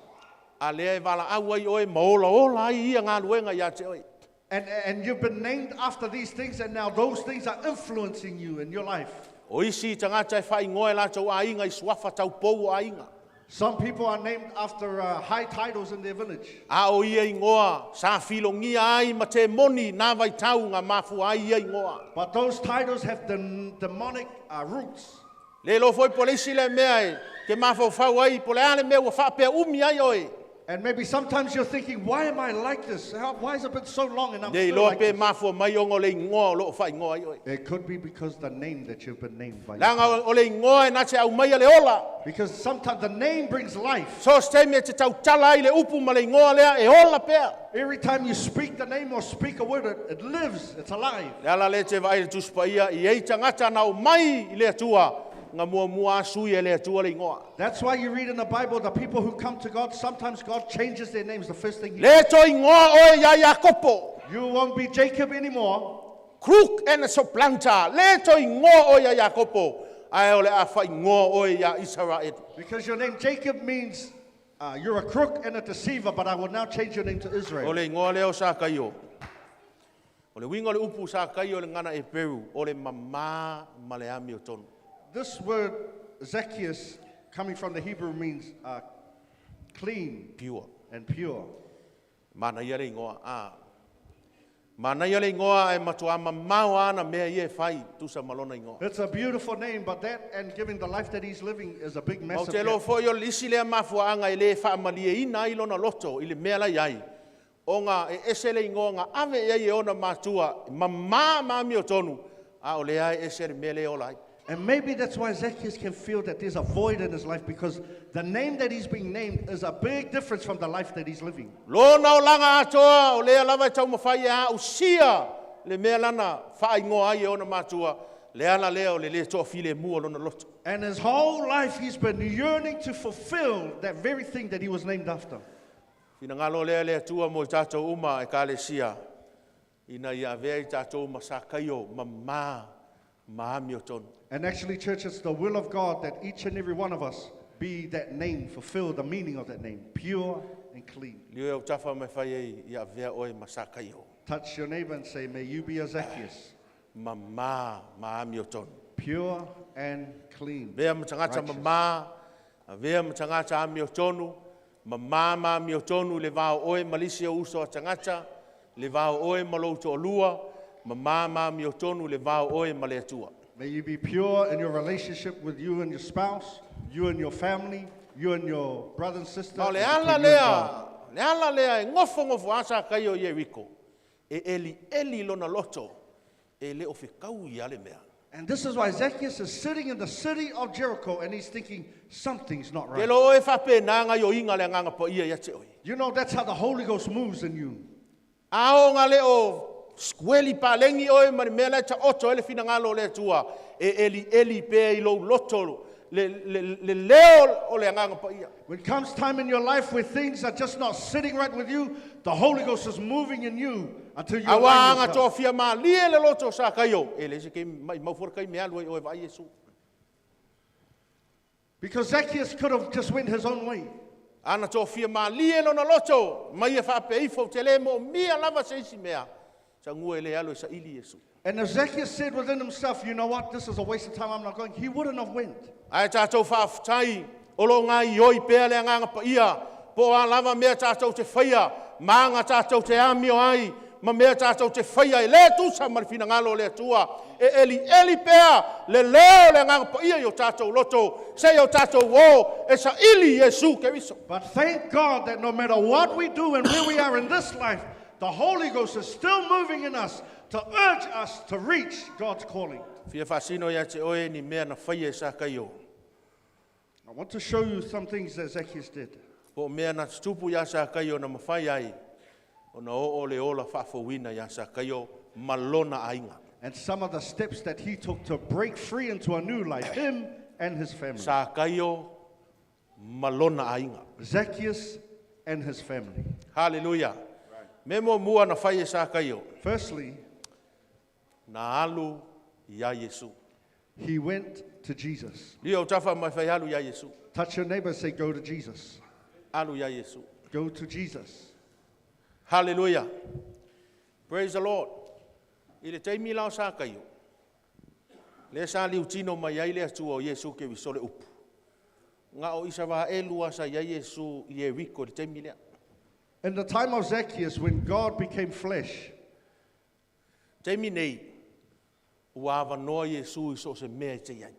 A lea e wala au ai oe maola ola ai ia ngā luenga ia te oi. And you've been named after these things, and now those things are influencing you in your life. O isi tangata e whai ngoe lātou a inga I swafa tau pou a inga. Some people are named after high titles in their village. A o ia I ngoa, sa filongia ai ma te moni nā vai tau ngā mafu ai ia I ngoa. But those titles have demonic roots. Le lo foi polisi le mea e, ke mafu fau ai, po le ale mea ua whapea umi ai oe. And maybe sometimes you're thinking, why am I like this? Why has it been so long and I'm Nei still loa like pe this? mafu mai ongo le ngoa, lo whai ngoa ai oe. It could be because the name that you've been named by. Langa o le ngoa e nā te au mai le ola. Because sometimes the name brings life. So stay me te tau tala ai le upu ma le ngoa lea e ola pea. Every time you speak the name or speak a word, it lives, it's alive. Le ala le te vai le tuspa ia, I ei tangata na o mai I le atua, ngā mua sui e le atua le ingoa. That's why you read in the Bible the people who come to God, sometimes God changes their names. The first thing Le to ingoa o ia Iakopo. you won't be Jacob anymore. Crook and a supplanter. Le to ingoa o ia Iakopo. Ai o le awha ingoa o ia Israel. Because your name Jacob means you're a crook and a deceiver, but I will now change your name to O Israel. le ingoa leo sa kaio. O le winga le upu sa kaio le ngana e Peru. O le mama maleami o tonu. This word Zacchaeus, coming from the Hebrew, means clean Pure. and pure. Mana ia le ingoa. Mana ia le ingoa e matua mamau ana mea ia e whai. Tusa malona ingoa. It's a beautiful name, but that and giving the life that he's living is a big Mau mess. te lo fo yo lisi le mafuanga i le whaamalie ina i lona loto i le mea lai ai. O ngā e ese le ingoa ngā ave ia i ona matua mamā mami o tonu. A o le ai ese le mea le o lai. And maybe that's why Zacchaeus can feel that there's a void in his life, because the name that he's being named is a big difference from the life that he's living. Lona o langa atoa o lea lava tau mawhai a usia le mea lana whai ngoa ai e ona matua. Le ana leo le le toa file mua lona loto. And his whole life he's been yearning to fulfill that very thing that he was named after. Fina ngalo lea lea tua mo i tātou uma e ka le sia. Ina ia vea i tātou masakaio mamā maami o tonu. And actually, church, it's the will of God that each and every one of us be that name, fulfill the meaning of that name, pure and clean. Liu e utafa mai whai ei ia vea oe masakaio. Touch your neighbor and say, may you be a Zacchaeus, Mamā maami o tonu. pure and clean. Vea matangata Righteous. mamā, a vea matangata ami o tonu, mamā maami o tonu le vao oe malisi o uso a tangata, le vao oe malouto o lua, mamā maami o tonu le vao oe male atua. May you be pure in your relationship with you and your spouse, you and your family, you and your brother and sister. Au and le between ala you and lea, God. le ala lea e ngofo asa kai o Yeriko, e eli lona loto, e le o whikau I ale mea. And this is why Zacchaeus is sitting in the city of Jericho and he's thinking, something's not Ke right. lo e whape nanga yo inga le nganga po ia te oi. You know, that's how the Holy Ghost moves in you. Ao nga le o skweli palengi oe mari mele ta oto ele fina ngalo le tua e eli pe I lo loto le leo o le nganga pa ia. When comes time in your life where things are just not sitting right with you, the Holy Ghost is moving in you until you Awa align nga to yourself. fia ma lie le loto sa kayo e le se ke mai mau for kai me alu o vai Yesu. Because Zacchaeus could have just went his own way. Ana to fia ma lie lo na loto mai e fa pe ifo te le mo mia lava se isi mea. Sa ngue le alu sa ili Yesu. And if Zacchaeus said within himself, you know what, this is a waste of time, I'm not going, he wouldn't have went. Ai tātou whaafutai, olo ngā I oi pēa le nganga pa ia, po a lava mea tātou te whaia, maanga tātou te amio ai, ma mea tātou te whaia, e le tūsa marifina ngalo le tua, e eli pēa, le leo le nganga pa ia yo tātou loto, se yo tātou wo, e sa ili Yesu ke viso. But thank God that no matter what we do and where we are in this life, the Holy Ghost is still moving in us to urge us to reach God's calling. Fia whasino ia te oe ni mea na whaia e sa kaio. I want to show you some things that Zacchaeus did. Po mea na tupu ia sa kaio na mawhai ai, o na o le ola whafowina ia sa kaio, malona ainga. And some of the steps that he took to break free into a new life, him and his family. Sa kaio, malona ainga. Zacchaeus and his family. Hallelujah. Memo mua na whai e sa kaio, Firstly, na alu ia Yesu. he went to Jesus. Lio tafa mai whai alu ia Yesu. Touch your neighbor and say, go to Jesus. Alu ia Yesu. Go to Jesus. Hallelujah. Praise the Lord. I le teimi lao sa kaio. Le sa liu tino mai ai le atu o Yesu ke visole upu. Nga o isa wa e lua sa ia Yesu I e wiko le teimi lea. In the time of Zacchaeus, when God became flesh, Teimi nei, ua awanoa Yesu I so se mea I te iai.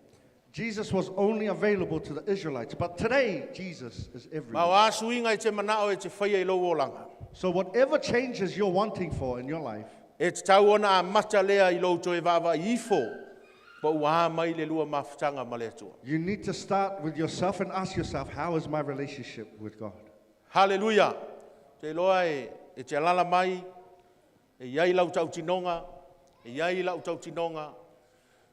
Jesus was only available to the Israelites. But today, Jesus is Ma everywhere. o asuinga I te manao e te whaia I lo o langa. So whatever changes you're wanting for in your life, E te tau ona a mata lea I lo to e wawa I ifo. Pa ua mai le lua mafutanga ma le atua. you need to start with yourself and ask yourself, how is my relationship with God? Hallelujah. Te loa e te alala mai, e iai lau tau tinonga, e iai lau tau tinonga,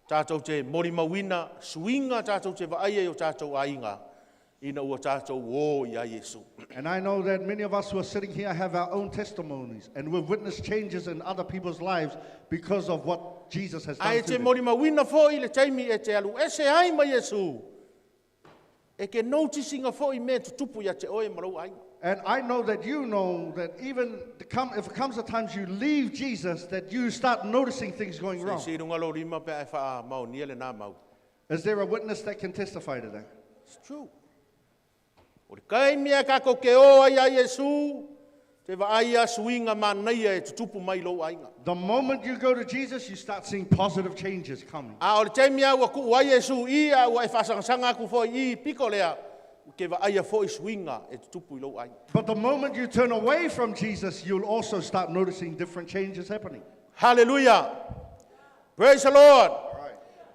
Tātou te mori mawina, suinga tātou te vaaia o tātou ainga. Ina ua tātou o ia Yesu. And I know that many of us who are sitting here have our own testimonies, and we've witnessed changes in other people's lives because of what Jesus has done Ai to te them. mori mawina fo i le taimi e te alu. E se ai ma Yesu. E ke noticinga fo I me tutupu ia te oe marau ainga. And I know that you know that even if it comes at times you leave Jesus, that you start noticing things going wrong. Si runga lo rima pe ai wha mau nia le nā mau. Is there a witness that can testify to that? It's true. O le kai mea kako ke oa ia Yesu, te vaaia suinga manaia e tutupu mai lo ainga. The moment you go to Jesus, you start seeing positive changes coming. A o le taimi au a ku wa Yesu ia ua e whasangasanga aku fo I piko lea, ke vaaia fo I suinga e tutupu I lo ainga. But the moment you turn away from Jesus, you'll also start noticing different changes happening. Hallelujah. Praise the Lord.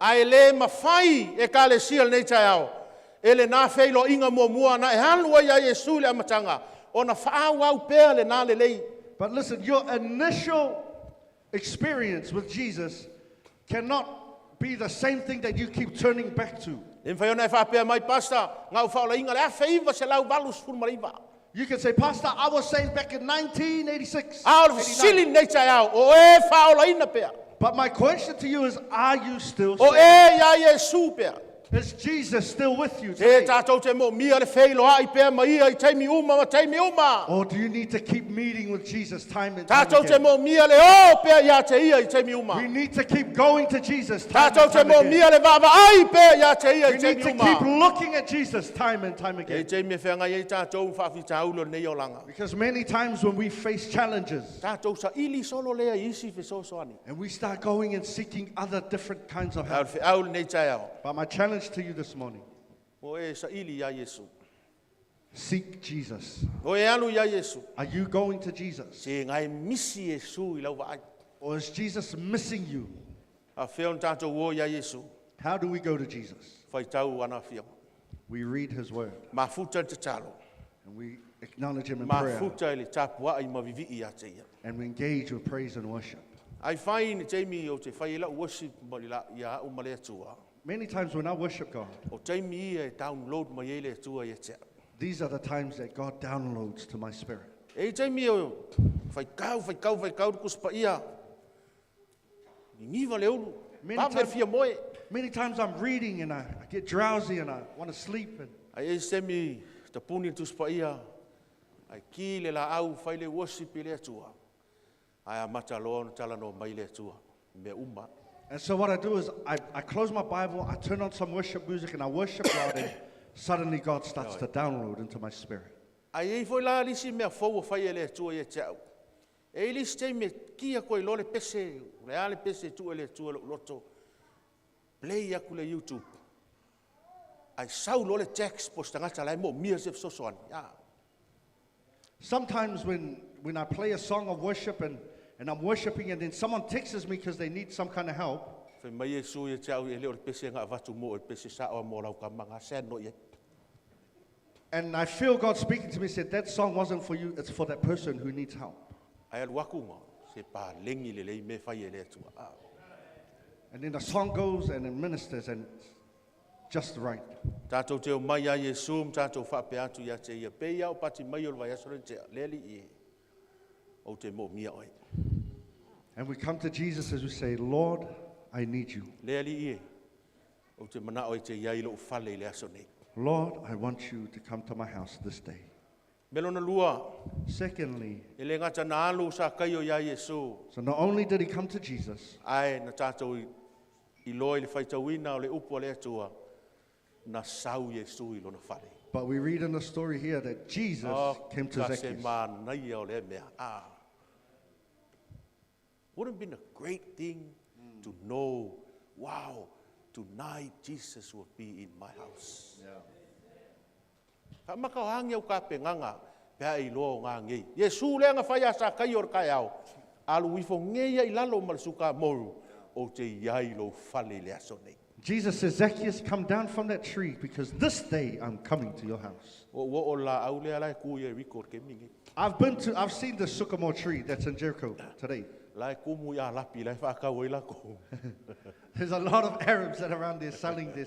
Ai le mawhai e ka le sia nei tai au. Ele nā whailo inga mua na e halua ia Yesu le amatanga. O na whaawau pēr le nā le lei. But listen, your initial experience with Jesus cannot be the same thing that you keep turning back to. Le mwhaiona e whapea mai pasta, ngau whaola inga le a whaiva se lau valus fulmariva. You can say, Pastor, I was saved back in 1986. Ao le sili nei tai au, o e whaola ina pēr. But my question to you is, are you still O saved? e ia Yesu pēr. Is Jesus still with you Te today? tātou te mo mia le whailo ai pēr ma ia I taimi uma ma taimi uma. Or do you need to keep meeting with Jesus time and time Tātou te again? mo mia le o pēr ia te ia I taimi uma. We need to keep going to Jesus time Tātou and te time mo again. mia le vava ai pēr ia te ia I We need to taimi keep uma. looking at Jesus time and time E again. te me whenga i tātou whawhita aulo nei o langa. Because many times when we face challenges Tātou sa ili solo lea isi fe sosoani. and we start going and seeking other different kinds of Au help. fe au nei tai au. But my challenge to you this morning, O e sa ili ia Yesu. seek Jesus. O e anu ia Yesu. Are you going to Jesus? Se ngai misi Yesu I lau vai. Or is Jesus missing you? A whion tātou o ia Yesu. How do we go to Jesus? Whai tau ana whion. We read his word Ma futa te talo. and we acknowledge him in Ma prayer futa I le tapua I mavivi I a te ia. and we engage with praise and worship. Ai whai ni teimi o te whai la worship mo li la ia o male atua. Many times when I worship God, O teimi ia e download ma ia le atua ia te. these are the times that God downloads to my spirit. E teimi o whai kau kuspa ia. Ni niwa le ulu. Many Pa me times- fia moe. Many times I'm reading and I get drowsy and I want to sleep. And Ai e semi te puni tu spa ia. Ai ki le la au whai le worship I le atua. Ai a mata loa no tala no mai le atua. Me uma. And so what I do is I close my Bible, I turn on some worship music and I worship God and suddenly God starts to download into my spirit. Ai e foi la lisi mea fau o whai e le atua ia te au. E lisi te me kia koe lo le pese. Le ale pese tu e le atua lo loto. Play aku le YouTube. Ai sau lo le text posta ngata lai mo mia se sosoani. Ya. Sometimes when I play a song of worship and I'm worshiping and then someone texts me because they need some kind of help, Fe mai e su ia te au e leo le pese ngā vatu mo e pese sa o mo lau ka manga sen no ia. and I feel God speaking to me, said, that song wasn't for you, it's for that person who needs help. Ai alu aku ma. Se pa lengi le lei me whai e le atua. Ah. And then the song goes and it ministers and it's just right. Tātou te o mai a Yesu, tātou whape atu ia te ia. Pei au pati mai o le vai asore te leli I. O te mo mia oi. And we come to Jesus as we say, Lord, I need you. Leli I. O te mana oi te iai lo whale le aso nei. Lord, I want you to come to my house this day. Melona lua. Secondly, E le ngata na alu sa kai o ia Yesu. so not only did he come to Jesus, Ai na tātou I loi le whaitawina o le upo le atua. Na sau Yesu I lona whale. but we read in the story here that Jesus came to ka se Zacchaeus. mānai o le mea. Ah. Wouldn't have been a great thing to know, wow, tonight Jesus will be in my house. Ka makau hangi au ka penganga, pea I lo ngā ngei. Yesu le anga whai asa kai or kai au. Alu wifo ngeia I lalo malsuka moru, o te iai lo whale le aso nei. Jesus says, Zacchaeus, come down from that tree because this day I'm coming to your house. O o la au le alai ku ye rikor ke mingi. I've seen the sycamore tree that's in Jericho today. Lai kumu ia lapi, lai whakau i lako. There's a lot of Arabs that are around there selling their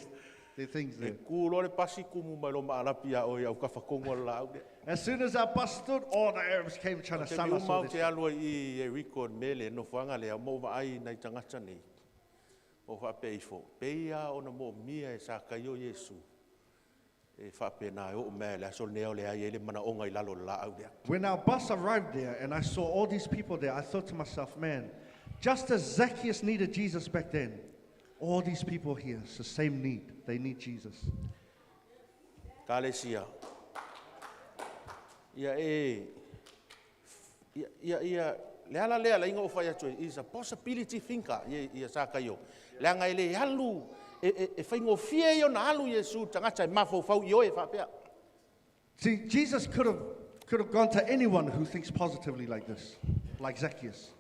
things E there. kūro le pasi kumu mai lo maa lapi a oi au ka whakongo la au. As soon as our bus stood, all the Arabs came trying to Te sell mi us all umau this. te alua i e Rico mele no whanga lea mo wa ai nei tangata nei. O whape i fo. Peia o na mo mia e sa kai o Yesu. E whape na e o mea le asol neo le ai e le mana onga i lalo la au dea. When our bus arrived there and I saw all these people there, I thought to myself, man, just as Zacchaeus needed Jesus back then, all these people here, it's the same need. They need Jesus. Kalesia. Ia le ala lea la inga o whai atu is a possibility thinker ia sa kai o. Le anga ele alu e whaingo fie o na alu Yesu tangata e mafo fau i oe whapea. See, Jesus could have gone to anyone who thinks positively like this, like Zacchaeus.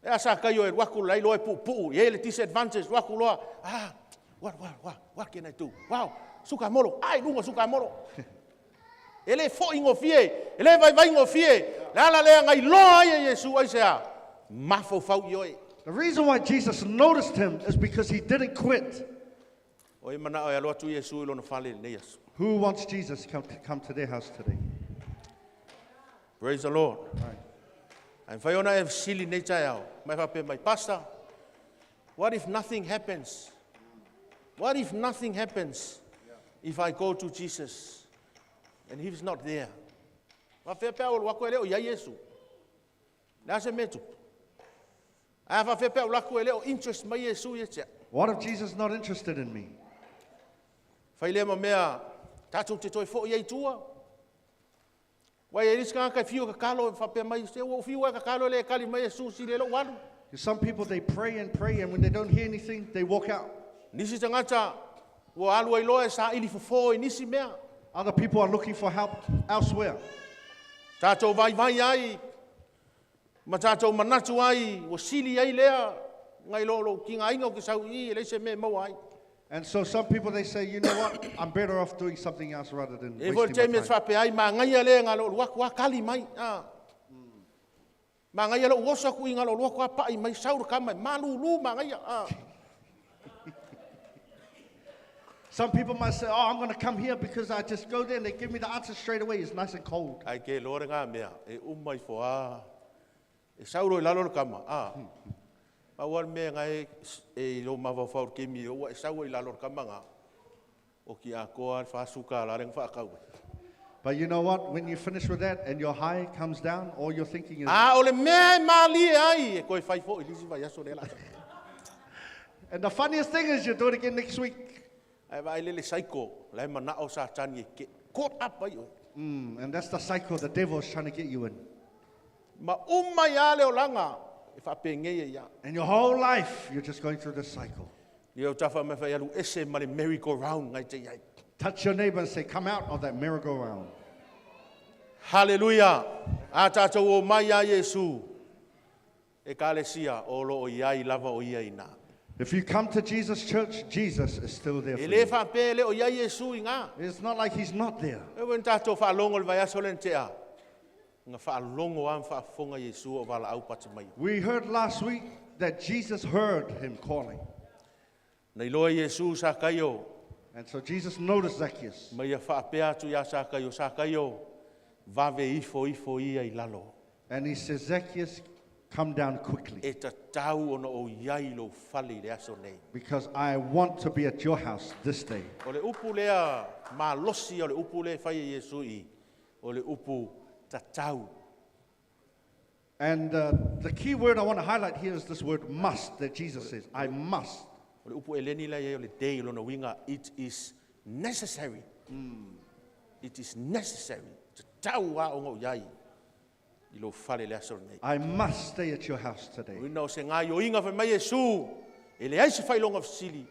E sa kai o e waku lai loe pu e le disadvantage waku loa. What can I do? Wow, suka molo. Ai lunga suka molo. Ele fo ingo fie, ele vai ingo fie. La lea ngai loa ia Yesu ai sea. Mafo fau i oe. The reason why Jesus noticed him is because he didn't quit. O e mana o e aloa tu Yesu i lona whale nei asu. Who wants Jesus to come to their house today? Praise the Lord. Right. And whai ona e sili nei tai au. Mai whape mai pastor. What if nothing happens? What if nothing happens if I go to Jesus and he's not there? Whawhea pēo wako e leo ia Yesu. Nā se metu. A whawhea pēo wako e leo interest mai Yesu ia tia. What if Jesus is not interested in me? Whai lea ma mea tātou te toi fo iei tua. Wai e riska kai fiu ka kalo e whapea mai se o fiu ka kalo le kali mai Yesu si le lo walu. Some people, they pray and when they don't hear anything, they walk out. Nisi tangata wo alu ai loe sa ili fofo i nisi mea. Other people are looking for help elsewhere. Tātou vai ai, ma tātou manatu ai, o sili ai lea, ngai lolo ki ngā inga o ki sau i, e leise me mau ai. And so some people, they say, you know what, I'm better off doing something else rather than E vol te wasting me my time. whape ai, ma ngai lea ngā lolo wak kali mai. Ma ngai lolo wosa ku i ngā lolo wak pai mai, saura ka mai, malulu ma ngai. Some people might say, oh, I'm going to come here because I just go there and they give me the answer straight away. It's nice and cold. Ai ke lore ngā mea, e umai fo a, e sauro i lalo kama, ma wan mea ngai e lo mawa faur ke mi, o e sauro i lalo kama ngā, o ki a koa whasuka la reng whakau. But you know what? When you finish with that and your high comes down, all you're thinking is... O le mea mali ai, e koe whai fo i lisi vai aso le la. And the funniest thing is you do it again next week. Ai vai lele saiko, lai mana o sa tani e ke, caught up ai o. And that's the cycle the devil is trying to get you in. Ma umai a leo langa, e whapenge e ia. And your whole life, you're just going through this cycle. Ni au tafa me whai alu ese ma le merry-go-round ngai te iai. Touch your neighbor and say, come out of that merry-go-round. Hallelujah. A tātou o mai a Yesu. E kālesia o lo o iai lava o ia ina. If you come to Jesus' church, Jesus is still there for E le you. whape le o iai Yesu i ngā. It's not like he's not there. E wen tātou whaalongo le vai aso len te a. Ngā whaalongo am whaafonga Yesu o wala au pati mai. We heard last week that Jesus heard him calling. Nei loa Yesu sa kai o. And so Jesus noticed Zacchaeus. Mai a whaape atu ia sa kai o. Vave ifo ia i lalo. And he says, Zacchaeus, come down quickly. E ta tau ono o iai lo fali le aso nei. Because I want to be at your house this day. O le upu lea ma losi o le upu le whai e Yesu i. O le upu ta tau. And the key word I want to highlight here is this word must that Jesus says. I must. O le upu e leni la o le dei lona winga. It is necessary. It is necessary. Ta tau a ongo iai. I lo fale le aso nei. I must stay at your house today. Wina o se ngā o inga whai mai Yesu. E le aise whai longa fisili.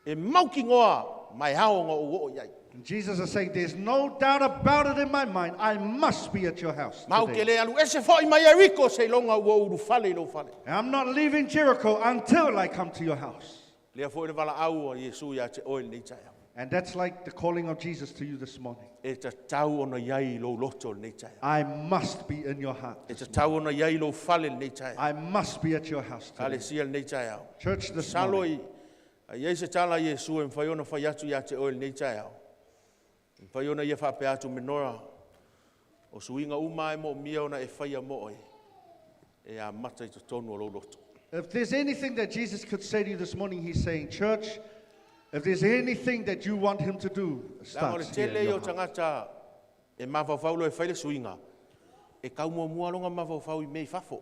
E mauki ngoa mai hao ngā o iai. And Jesus is saying, there's no doubt about it in my mind. I must be at your house Mau ke today. le alu ese whai mai Eriko se longa ua uru fale lo fale. And I'm not leaving Jericho until I come to your house. Lea fo le wala au o Yesu ia te oil nei tai au. And that's like the calling of Jesus to you this morning. E te tau ona iai lo loto nei tai au. I must be in your heart. E te tau ona iai lo fale nei tai au. I must be at your house Ale today. sia nei tai au. Church this Salo morning. i iai se tala Iesu e mwhai ona whai atu ia te oil nei tai au. Mwhai ona ia whape atu menora. O suinga uma e mo mia ona e whai a mo oi. E a mata I te tonu o lo loto. If there's anything that Jesus could say to you this morning, he's saying, church, if there's anything that you want him to do, Lango start le here in tele your o heart. tangata e mawhawhaulo e whaile suinga. E kau mua longa mawhawhau I mei fafo.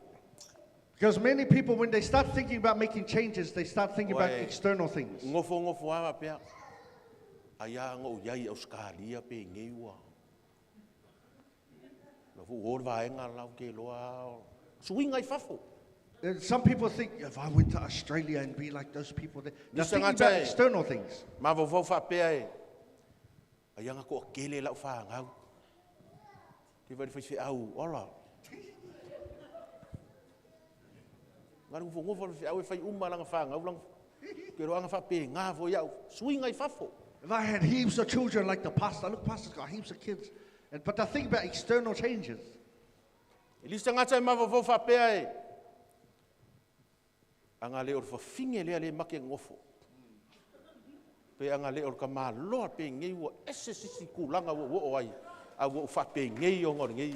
Because many people, when they start thinking about making changes, they start thinking about Oi. external things. Ngofo ama pea. Aia ngo iai au skalia pe ngeiwa. Lo fu or vaenga lau ke loa. Suinga I fafo. And some people think, if I went to Australia and be like those people, they're This thinking thing I about tell you. external things. Mawhawhau whapea e. Aia nga ko kele lau whaangau. Ke wari whai au, ola. Ngā ngofo whai au e whai umalanga whaangau lang. Ke roanga whapea ngā fo iau. Suinga I fafo. If I had heaps of children like the pastor, look, pastor's got heaps of kids. But I think about external changes. I lista ngata e mawhawhau whapea e. Anga le or whawhinge lea le make ngofo. Pe anga le or ka maa loa pe ngei ua ese sisi kulanga wo ai. A wo whape ngei o ngor ngei.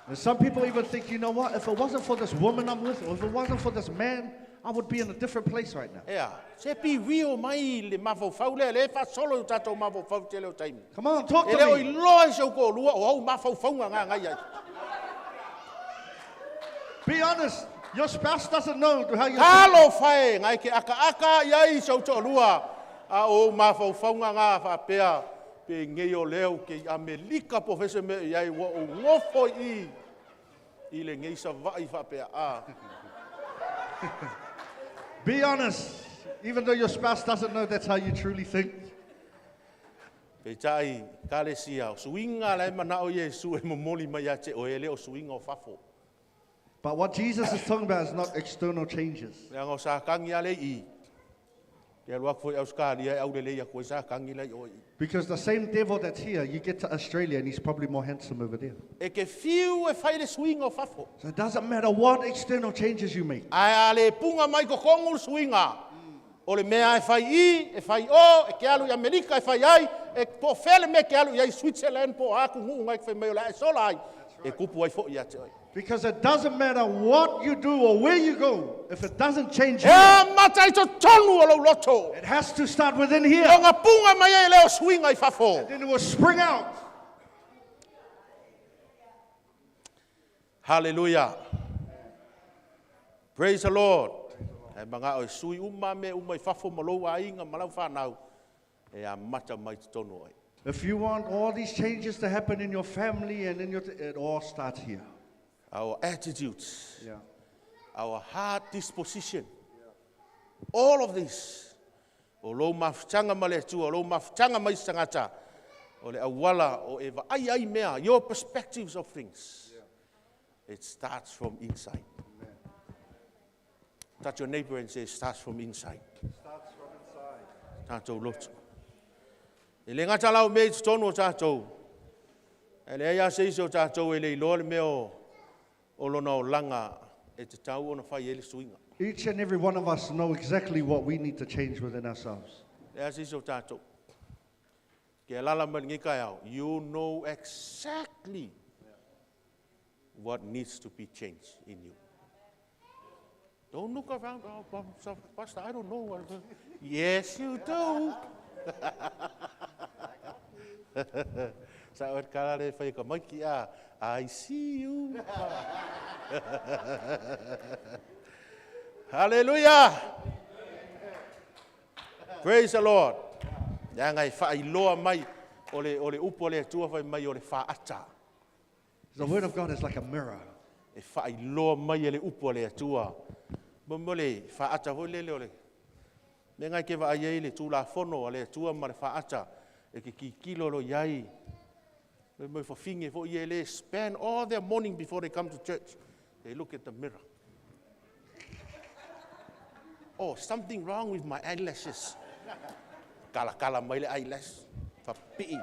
And some people even think, you know what, if it wasn't for this woman I'm with, or if it wasn't for this man, I would be in a different place right now. Ea, se pi rio mai le mawhawhau le wha solo o tātou mawhawhau te leo taimi. Come on, talk E to leo I me. loa I sau ko lua o au mawhawhau ngā ngai ai. Be honest. Your spouse doesn't know how you feel. Halo whae, ngai ke aka iai sau to lua. A o mawhawhau ngā whapea. Pe ngei o leo ke Amerika professor me iai wa o ngofo I. I le ngei sa vai whapea a. Be honest. Even though your spouse doesn't know, that's how you truly think. Pe tai, kale sia, o suinga lai mana o Yesu e momoli mai ate o ele o suinga o fafo. But what Jesus is talking about is not external changes. Leanga o sa kangi ale I. Ke aluak foi au skalia e au lele ia koe sa kangi lai o I. Because the same devil that's here, you get to Australia and he's probably more handsome over there. E ke fiu e whaile suinga o fafo. So it doesn't matter what external changes you make. Ai ale punga mai ko kongu suinga. O le mea e whai I, e whai o, e ke alu I Amerika e whai ai, e po fele me ke alu I Switzerland po aku ngu ngai whai meo la e sola ai. E kupu ai fo I ate oi. Because it doesn't matter what you do or where you go, if it doesn't change E you, matai to tonu o lo loto. it has to start within here. O ngā punga mai e leo suinga I fafo. Then it will spring out. Hallelujah. Praise the Lord. E mga o sui uma me uma I fafo malou a inga malau whanau. E a mata mai te tonu oi. If you want all these changes to happen in your family and in your, it all starts here. Our attitudes, Yeah. our heart disposition, all of this. O lo mafutanga ma le tua, o lo mafutanga mai tangata, o le awala, o eva ai mea, your perspectives of things. It starts from inside. Touch your neighbor and say, it starts from inside. Starts from inside. Tātou lotu. E le ngata lau mei te tonu o tātou. E le aia se ise o tātou e le iloa le meo o lona o langa e te tau ona whai ele suinga. Each and every one of us know exactly what we need to change within ourselves. Le aia se ise o tātou. Ke lala mai ngi kai au. You know exactly what needs to be changed in you. Don't look around, oh, Pastor, I don't know what. Yes, you do. Sa o kala le whai ka mai ki a, I see you. Hallelujah. Praise the Lord. Ia ngai whai loa mai o le upo le tua whai mai o le whaata. The Word of God is like a mirror. E whai loa mai e le upo le tua. Mo le whaata hoi le le. Me ngai ke wa iei le tūla whono a le tua ma le whaata. E ke ki kilo lo iai. Me mo whawhinge fo iei le spend all their morning before they come to church. They look at the mirror. Oh, something wrong with my eyelashes. kala mai le eyelash. Whapi'i.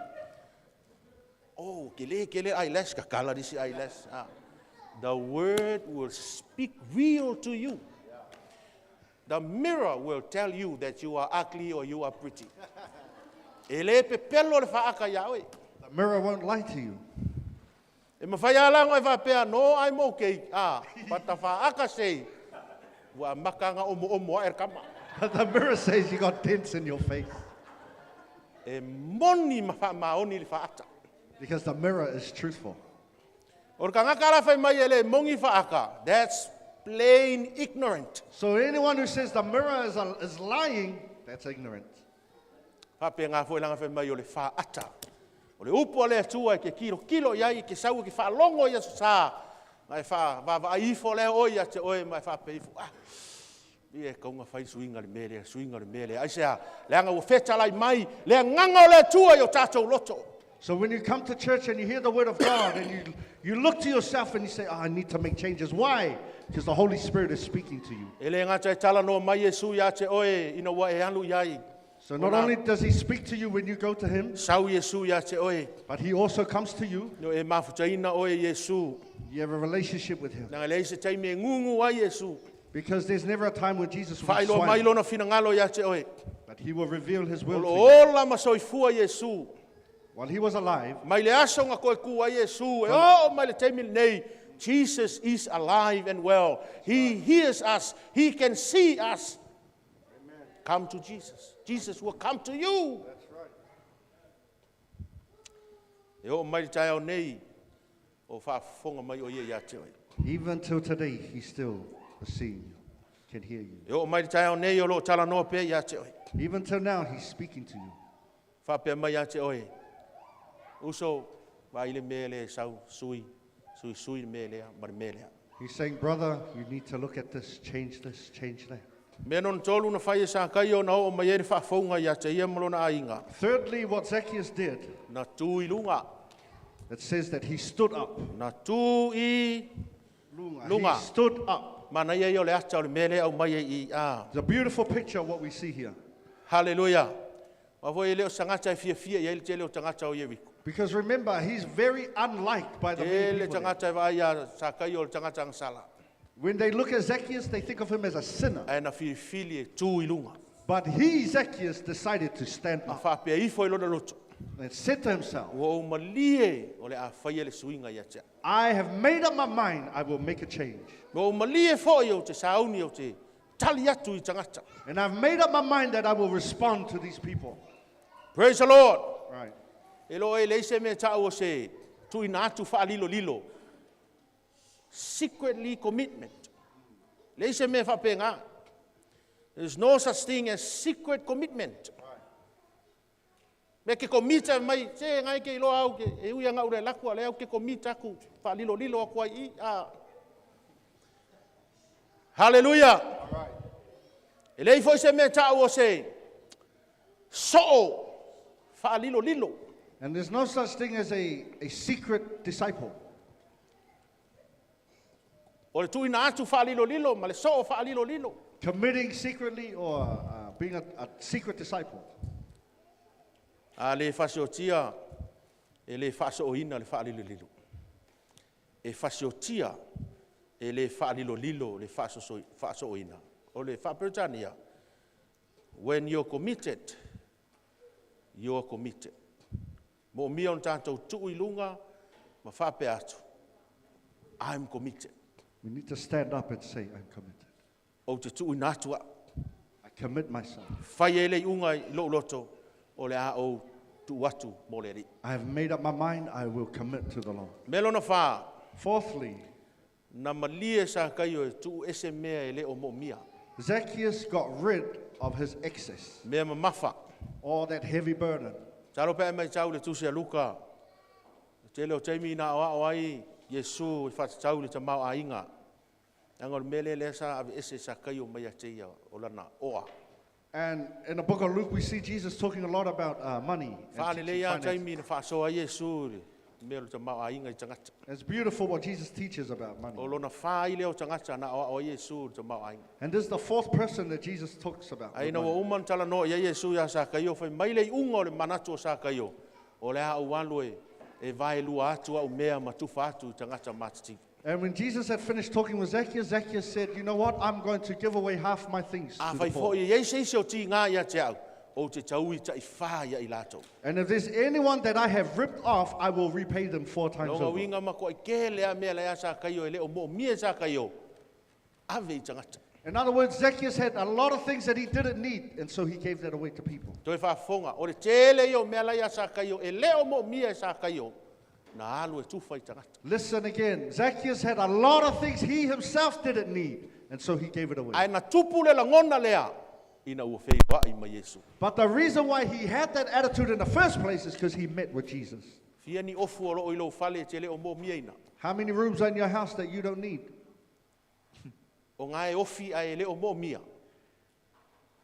Oh, kele eyelash, ka kala disi eyelash. The word will speak real to you. The mirror will tell you that you are ugly or you are pretty. Ele pe pelo le whaaka iawe. The mirror won't lie to you. E mawhai alango e whapea, no, I'm okay. But the whaaka say, wa makanga omo aer kama. But the mirror says you got dents in your face. E moni maoni le whaata. Because the mirror is truthful. Or ka ngakara whai mai ele mongi whaaka. That's plain ignorant. So anyone who says the mirror is lying, that's ignorant. Whapea ngā whoelanga whai mai o le whaata. O le upo le atua ke kilo iai ke sau ke whaalongo ia sa. Ngai wha ifo le oia te oe mai whapeifo. Ie kaunga whai suinga le mele. Aisea, leanga ua wheta lai mai, lea nganga o le atua i o tātou loto. So when you come to church and you hear the word of God and you look to yourself and you say, I need to make changes. Why? Because the Holy Spirit is speaking to you. Ele ngata e tala no mai Yesu ia te oe ina wa e anu iai. So not only does he speak to you when you go to him, Sau Yesu ia te oe. but he also comes to you. No e mafutaina oe Yesu. You have a relationship with him. Nanga le se taimi e ngungu ai Yesu. Because there's never a time when Jesus will Whailo mai swine, lona finangalo ia te oe. but he will reveal his will to you. Ola masoifua Yesu. While he was alive, Mai le aso nga koe kua Yesu. Mai le taimi nei. Jesus is alive and well. He hears us. He can see us. Amen. Come to Jesus. Jesus will come to you. that's right. E o mai tai au nei. O whaafonga mai o ia ia te oe. Even till today, he's still seeing you, can hear you. E o mai tai au nei o lo tala no pe ia te oe. Even till now, he's speaking to you. Whapea mai ia te oe. Uso, wa ile mele sau sui mele, mar mele. He's saying, brother, you need to look at this, change that. Me non tolu na whai sa kai o na o mai ere whaafonga ia te ia malona ainga. Thirdly, what Zacchaeus did, Na tui lunga. it says that he stood up. Na tui lunga. He stood up. Mana ia o le ata o le mele au mai I a. It's a beautiful picture of what we see here. Hallelujah. Wa voi leo sangata fia ia le tele o tangata o Yeriko. Because remember, he's very unliked by the many Ele people there. tangata vai ia sa kai o tangata ngasala. When they look at Zacchaeus, they think of him as a sinner. Ai na fili e tui lunga. But he, Zacchaeus, decided to stand Na up whapea ifo I lona loto. and said to himself, O malie o le a whaia le suinga ia te. I have made up my mind, I will make a change. O malie fo I o te sauni o te tali atu I tangata. And I've made up my mind that I will respond to these people. Praise the Lord. Right. Elo e leise me tau o se tui na atu wha lilo. Secretly commitment. Leise me whapenga. There's no such thing as secret commitment. Me ke komita mai, se ngai ke ilo au ke e uia ngau re lakua le au ke komita ku wha lilo a kwa I. Hallelujah. E lei foi se me tau o se so wha lilo. And there's no such thing as a secret disciple. O le tui na atu wha lilo, ma le so wha lilo. Committing secretly or being a secret disciple. A le whasiotia, e le whasoina le wha lilo. E whasiotia, e le wha lilo, le whasoina. O le whaperetania, when you're committed, you're committed. Mo mia on tātou tui lunga, ma whape atu. I'm committed. We need to stand up and say, I'm committed. O te tui nātua. I commit myself. Whai e le unga I lo loto, o le a o tu atu mo le ri. I have made up my mind, I will commit to the Lord. Melona wha, Fourthly, na malie sa kai o tu ese mea e le o mo mia. Zacchaeus got rid of his excess, Mea ma mafa. all that heavy burden. Taro pe mai tau le tusi a luka. Te leo teimi na o ai, Yesu I whata tau le tamau a inga. Angor mele le sa ave ese sa kai o mai a teia o lana oa. And in the book of Luke, we see Jesus talking a lot about money. and Whaane le ia finances. teimi na whasoa Yesu. me lo te mau ainga I tangata. It's beautiful what Jesus teaches about O money. lona whai leo tangata na o Yesu te mau ainga. And this is the fourth person that Jesus talks about. with Ai na money. wa uman tala no ia Yesu ya sa kaio fai mai le unga o le manatu o sa kaio. O le a ualu e vai lua atu au mea matufa atu tangata matiti. And when Jesus had finished talking with Zacchaeus, Zacchaeus said, you know what, I'm going to give away half my things A to fai the fo poor. I ei se o ti ngā ia te au. O te taui ta I wha ia I lato. And if there's anyone that I have ripped off, I will repay them 4 times Longa over. winga ma ko I ke lea mea lea sa kaio e leo mo mie sa kaio. Ave I tangata. In other words, Zacchaeus had a lot of things that he didn't need, and so he gave that away to people. Toi whafonga, o le tele i o mea lai a sa kaio, e leo mo mia sa kaio, na alu e tufa I tangata. Listen again. Zacchaeus had a lot of things he himself didn't need, and so he gave it away. Ai na tupu le langona lea, ina ua whei wa I ma Yesu. But the reason why he had that attitude in the first place is because he met with Jesus. Fia ni ofu o lo I lo fale te leo mo mia ina. How many rooms are in your house that you don't need? O ngā e ofi ai e leo mo mia.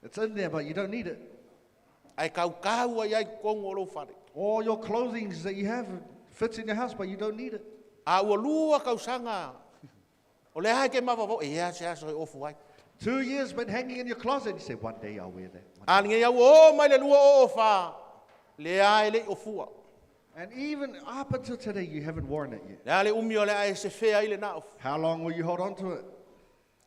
It's in there, but you don't need it. Ai kau kau ai ai kongo o lo fale. All your clothing that you have fits in your house, but you don't need it. A ua lua kau sanga. O le hai ke mawavo, e ea se aso e ofu ai. 2 years been hanging in your closet. You say, one day I'll wear that. A nge iau o mai le lua o ofa. Le ai le ofua. And even up until today, you haven't worn it yet. Le ale umi o le ai se whea I le na ofu. How long will you hold on to it?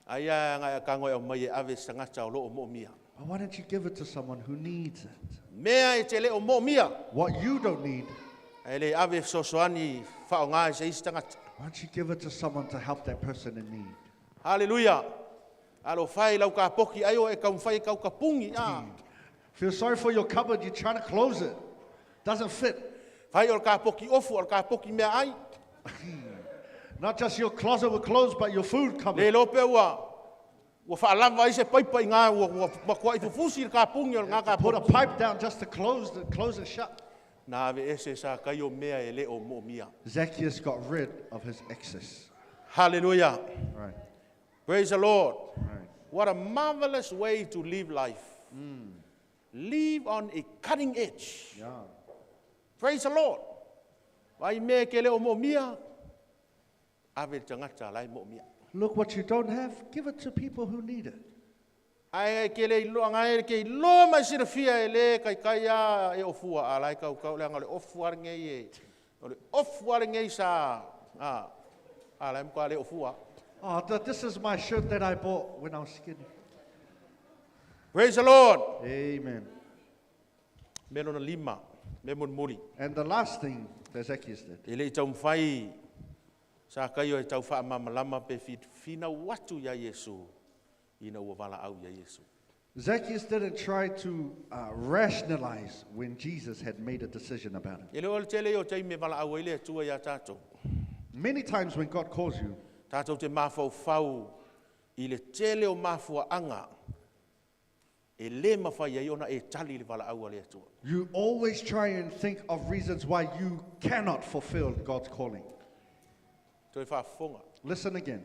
Ai a ngai kango e o mai e ave sangata o lo o mo mia. Or why don't you give it to someone who needs it? Mea e te le o mo mia. What you don't need, Ai le ave sosoani whao ngā e se isi tangata. why don't you give it to someone to help that person in need? Hallelujah. Alo whai lau ka poki ai o e kau whai kau ka pungi. Feel sorry for your cupboard, you're trying to close it. Doesn't fit. Whai o ka poki ofu o ka poki mea ai. Not just your closet with clothes, but your food Le cupboard. lope ua. Ua whaalava i se paipai ngā ua makua I fufusi ka pungi o ngā ka Put a poki. pipe down just to close it shut. Nā ave ese sa kai o mea e le o mo mia. Zacchaeus got rid of his excess. Hallelujah. Right, Praise the Lord. right. What a marvelous way to live life. Live on a cutting edge. Yeah. Praise the Lord. Vai me ke leo mo mia. Ave tangata lai mo mia. Look what you don't have, give it to people who need it. Ai ke le lo ngai ke lo mai sira fia e le kai kai a e ofua a lai kau kau le ngale ofua ngei e. Le ofua ngei sa a lai mo le ofua. Oh, this is my shirt that I bought when I was skinny. Praise the Lord. Amen. Me no lima, me mon muri. And the last thing that Zacchaeus did, E le tau mfai sa kai o e tau wha mamalama pe fina watu ya Yesu. Ina ua wala au ya Yesu. Zacchaeus didn't try to rationalize when Jesus had made a decision about it. E le o le tele o te me wala au ele tua ya tātou. Many times when God calls you, Tātou te mawhau whau I le tele o mawhua anga. E le mawhai ai ona e tali le wala au le atua. you always try and think of reasons why you cannot fulfill God's calling. Toi whaafonga. Listen again.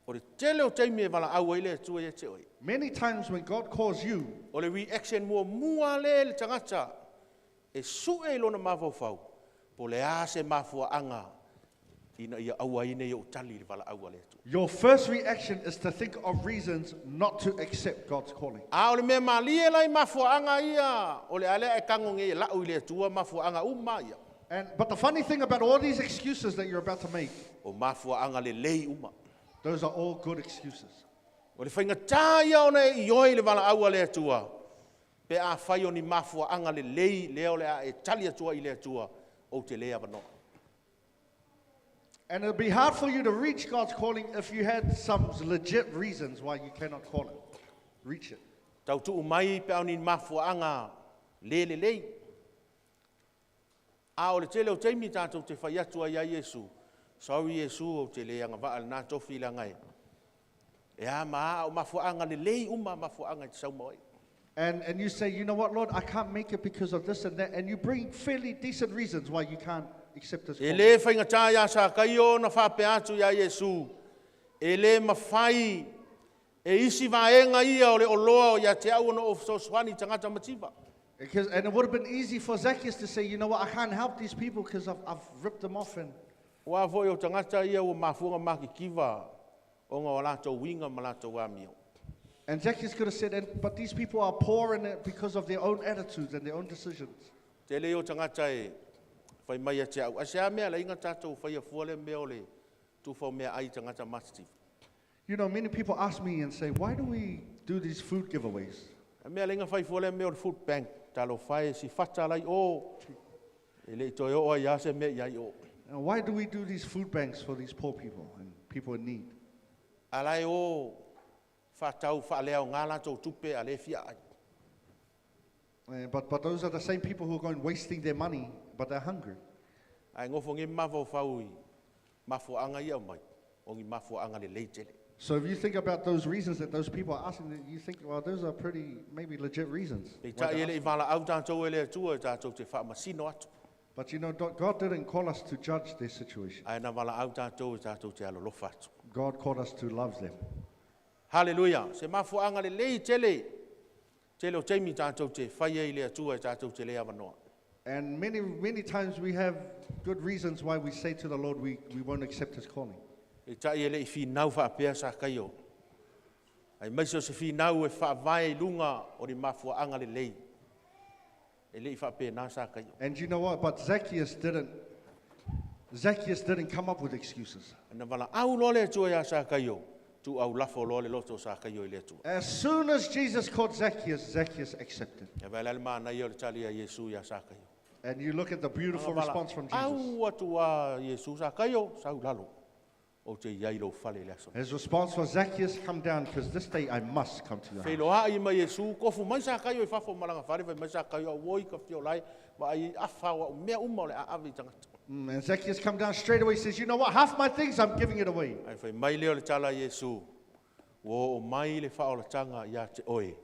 O le tele o te me wala au ele atua ia te oi. Many times when God calls you, O le reaction mua le tangata. E su e lona mawhau whau. Po le ase mawhua anga. Ina ia aua ine i o tali le wala au le atua. your first reaction is to think of reasons not to accept God's calling. A o le mea malie lai mawhua anga ia. O le ale e kango nge lau I le atua mawhua anga uma ia. But the funny thing about all these excuses that you're about to make, O mawhua anga le lei uma. those are all good excuses. O le whainga tāia o nei I oi le wala aua le atua. Pe a whai o ni mawhua anga le lei leo le a e tali atua I le atua o te lea wanoa. And it'll be hard for you to reach God's calling if you had some legit reasons why you cannot call it. Reach it. Tau tuu mai pe au ni mawhua anga le lei. A o le tele o teimi tātou te whai atua ia Yesu. Sorry Yesu o te lea ngā waa nā tofi la ngai. E a maa o mawhua anga le lei uma mawhua anga te sau moi. And you say, you know what, Lord, I can't make it because of this and that. And you bring fairly decent reasons why you can't accept this E calling. le whainga tāia sa kai o na whape atu ia Yesu. E le mawhai. E isi vaenga ia o le oloa o ia te au no o so swani tangata mativa. And it would have been easy for Zacchaeus to say, you know what, I can't help these people because I've ripped them off. Wa foi o tangata ia o mafuanga makikiva o ngā lātou winga ma lātou amio. And Zacchaeus could have said, but these people are poor in it because of their own attitudes and their own decisions. Te leo tangata e whai mai a te au. A sea mea la inga tātou whai a fuale mea o le tu whau mea ai tangata mati. You know, many people ask me and say, why do we do these food giveaways? A mea la inga whai fuale mea o le food bank. Talo whai si whata lai o. E le toi o ai ase mea iai o. And why do we do these food banks for these poor people and people in need? Alai o whatau whaaleo ngā lātou tupe a le fia ai. But those are the same people who are going wasting their money, but they're hungry. Ai ngofo nge mafo whaui. Mafo anga ia mai. O ngi mafo anga le leitele. So if you think about those reasons that those people are asking, you think, well, those are pretty, maybe legit reasons. Tai ele I wala au tātou ele atua e tātou te whaamasino atu. But you know, God didn't call us to judge their situation. Ai na wala au tātou e tātou te alolofa atu. God called us to love them. Hallelujah. Se mafo anga le leitele. Tele o teimi tātou te whaia I le atua e tātou te lea manoa. And many times we have good reasons why we say to the Lord we won't accept His calling. E tai ele I whinau whaapea sa kai o. Ai maiso se whinau e whaavai lunga o ni mafo anga le lei. E le I whaapea nā sa kai o. And you know what? But Zacchaeus didn't come up with excuses. Ana wala au lole atua ia sa kai o. Tu au lafo lole loto sa kai o I le atua. As soon as Jesus called Zacchaeus accepted. E vai lele mana I o le tali a Yesu ia sa kai o. And you look at the beautiful response from Jesus. Au atua Yesu sa kai o, sa ulalo. O te iai lo whale le aso. His response was, Zacchaeus, come down, because this day I must come to your house. Whelo ai mai Yesu, kofu mai sa kai o I whafo malanga whare, vai mai sa kai o woi ka whio lai, wa ai awhawa o mea uma o le aawi tangata. And Zacchaeus come down straight away, says, you know what, half my things, I'm giving it away. Ai whai mai leo le tala Yesu, o mai le whao le tanga ia te oe,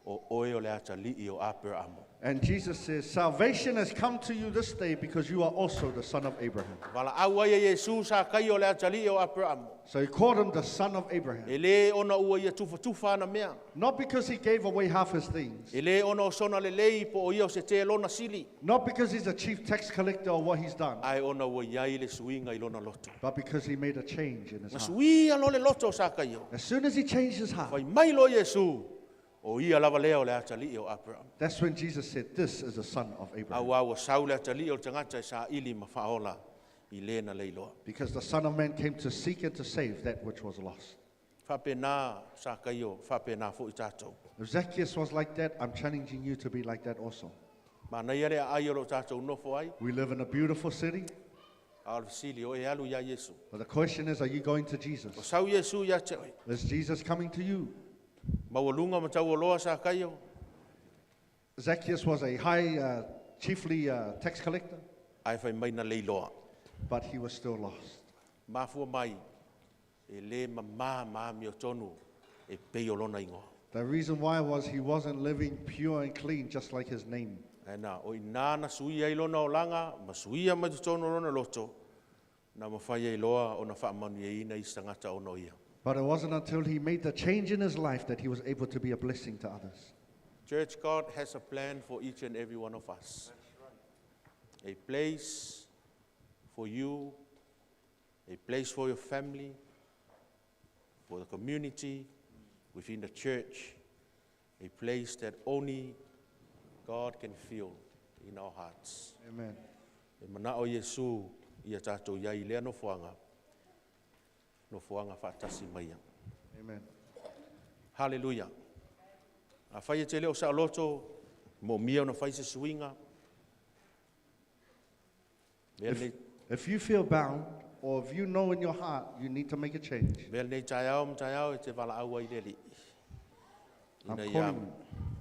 o oe o le ata lii o apera amo. And Jesus says, salvation has come to you this day because you are also the son of Abraham. Wala au ai Yesu sa kai o le ata lii o apera amo. So he called him the son of Abraham. E le ona ua ia tufa na mea. Not because he gave away half his things. E le ona o sona le lei po o ia o se te lona sili. Not because he's a chief tax collector or what he's done. Ai ona ua iai le suinga I lona loto. But because he made a change in his Na heart. suia lo le loto sa kai o. As soon as he changed his heart, Whai mai lo Yesu, o ia lava leo le ata lii o apera amo. that's when Jesus said, this is the son of Abraham. Au au sau le ata lii o tangata e sa ili ma whaola I lena leiloa. Because the Son of Man came to seek and to save that which was lost. Whapena sa kai o, whapena fo I tātou. If Zacchaeus was like that, I'm challenging you to be like that also. Ma nei ere ai o lo tātou nofo ai, We live in a beautiful city, au sili o e alu ia Yesu. but the question is, are you going to Jesus? O sau Yesu ia te oi. Is Jesus coming to you? Mawalunga ma tau o loa sa kai o, Zacchaeus was a high, chiefly tax collector, ai whai mai na leiloa. but he was still lost. Mafua mai, e le ma mi o tonu, e pei o lona ingoa. The reason why was he wasn't living pure and clean, just like his name. Ai nā, o I nāna suia I lona o langa, ma suia mai tu tonu lona loto, na ma whai e loa o na whaamanu e ina I sangata o no ia. But it wasn't until he made the change in his life that he was able to be a blessing to others. Church, God has a plan for each and every one of us. A place for you, a place for your family, for the community, within the church, a place that only God can fill in our hearts. Amen. E mana o Yesu ia tātou iai lea no fuanga whaatasi mai ia. Amen. Hallelujah. A whai e te leo sa loto, mo mia na whai se suinga. If you feel bound, or if you know in your heart you need to make a change, Mel nei tai au e te wala au ai leli. I'm Ina ia, calling you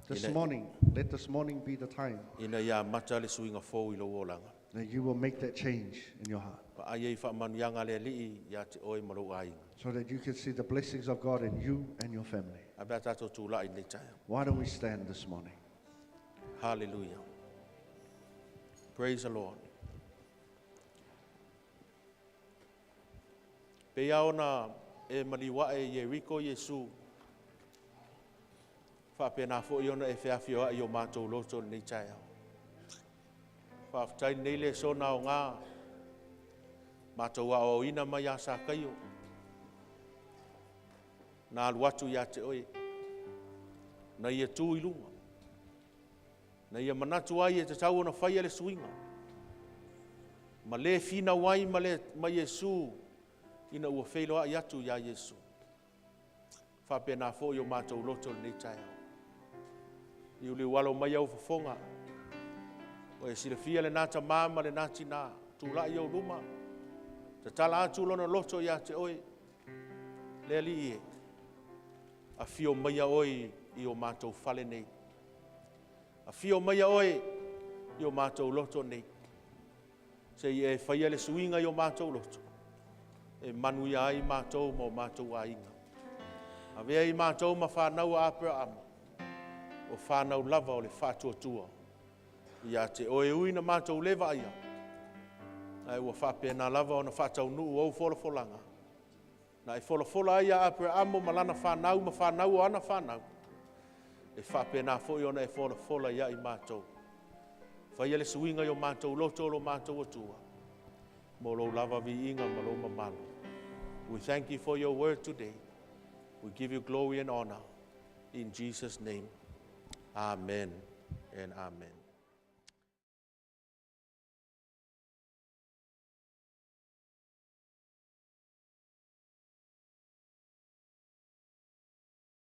this ina- morning. Let this morning be the time ina ia mata le suinga fōu I lo olanga. that you will make that change in your heart, Pa ai ei whaamanuianga le li ia te oi maru ai. so that you can see the blessings of God in you and your family. A bea tātou tūla I nei tai au. Why don't we stand this morning? Hallelujah. Praise the Lord. Pea ona e maliwa e Yeriko Yesu. Whapena fo i ona e whiawhio i o mātou loto nei tai au. Whaftai nei le sona o ngā mātou o ina mai a sa kaio. Nā aluatu ia te oe. Na ia tū i lunga. Na ia manatu ai e te tau ona whaia le suinga. Ma le fina wai ma Yesu ina ua wheloa i atu ia Yesu. Whapena fo i o mātou loto nei tai au. I uli walo mai au fafonga. O e silafia le nata mama le nati nā. Tūla i au luma. Te tala atu lona loto ia te oe. Le ali ie. A fio mai a oi i o mātou whale nei. A fio mai a oi i o mātou loto nei. Se i e whaia le suinga i o mātou loto. E manu ia ai mātou mo mātou a inga. A vea i mātou ma whanau a apera ama. O whanau lava o le whatua tua. Ia te oe ui na mātou leva aia. Ai ua whapena lava o na whatau nuu au wholofolanga. Na e wholofola aia apera amo malana whanau ma whanau o ana whanau. E whapena fo i ona e wholofola ia i mātou. Whaia le suinga i o mātou loto lo mātou atua. Mo lo lava vi inga ma lo mamalo. We thank you for your word today. We give you glory and honor. In Jesus' name. Amen and amen.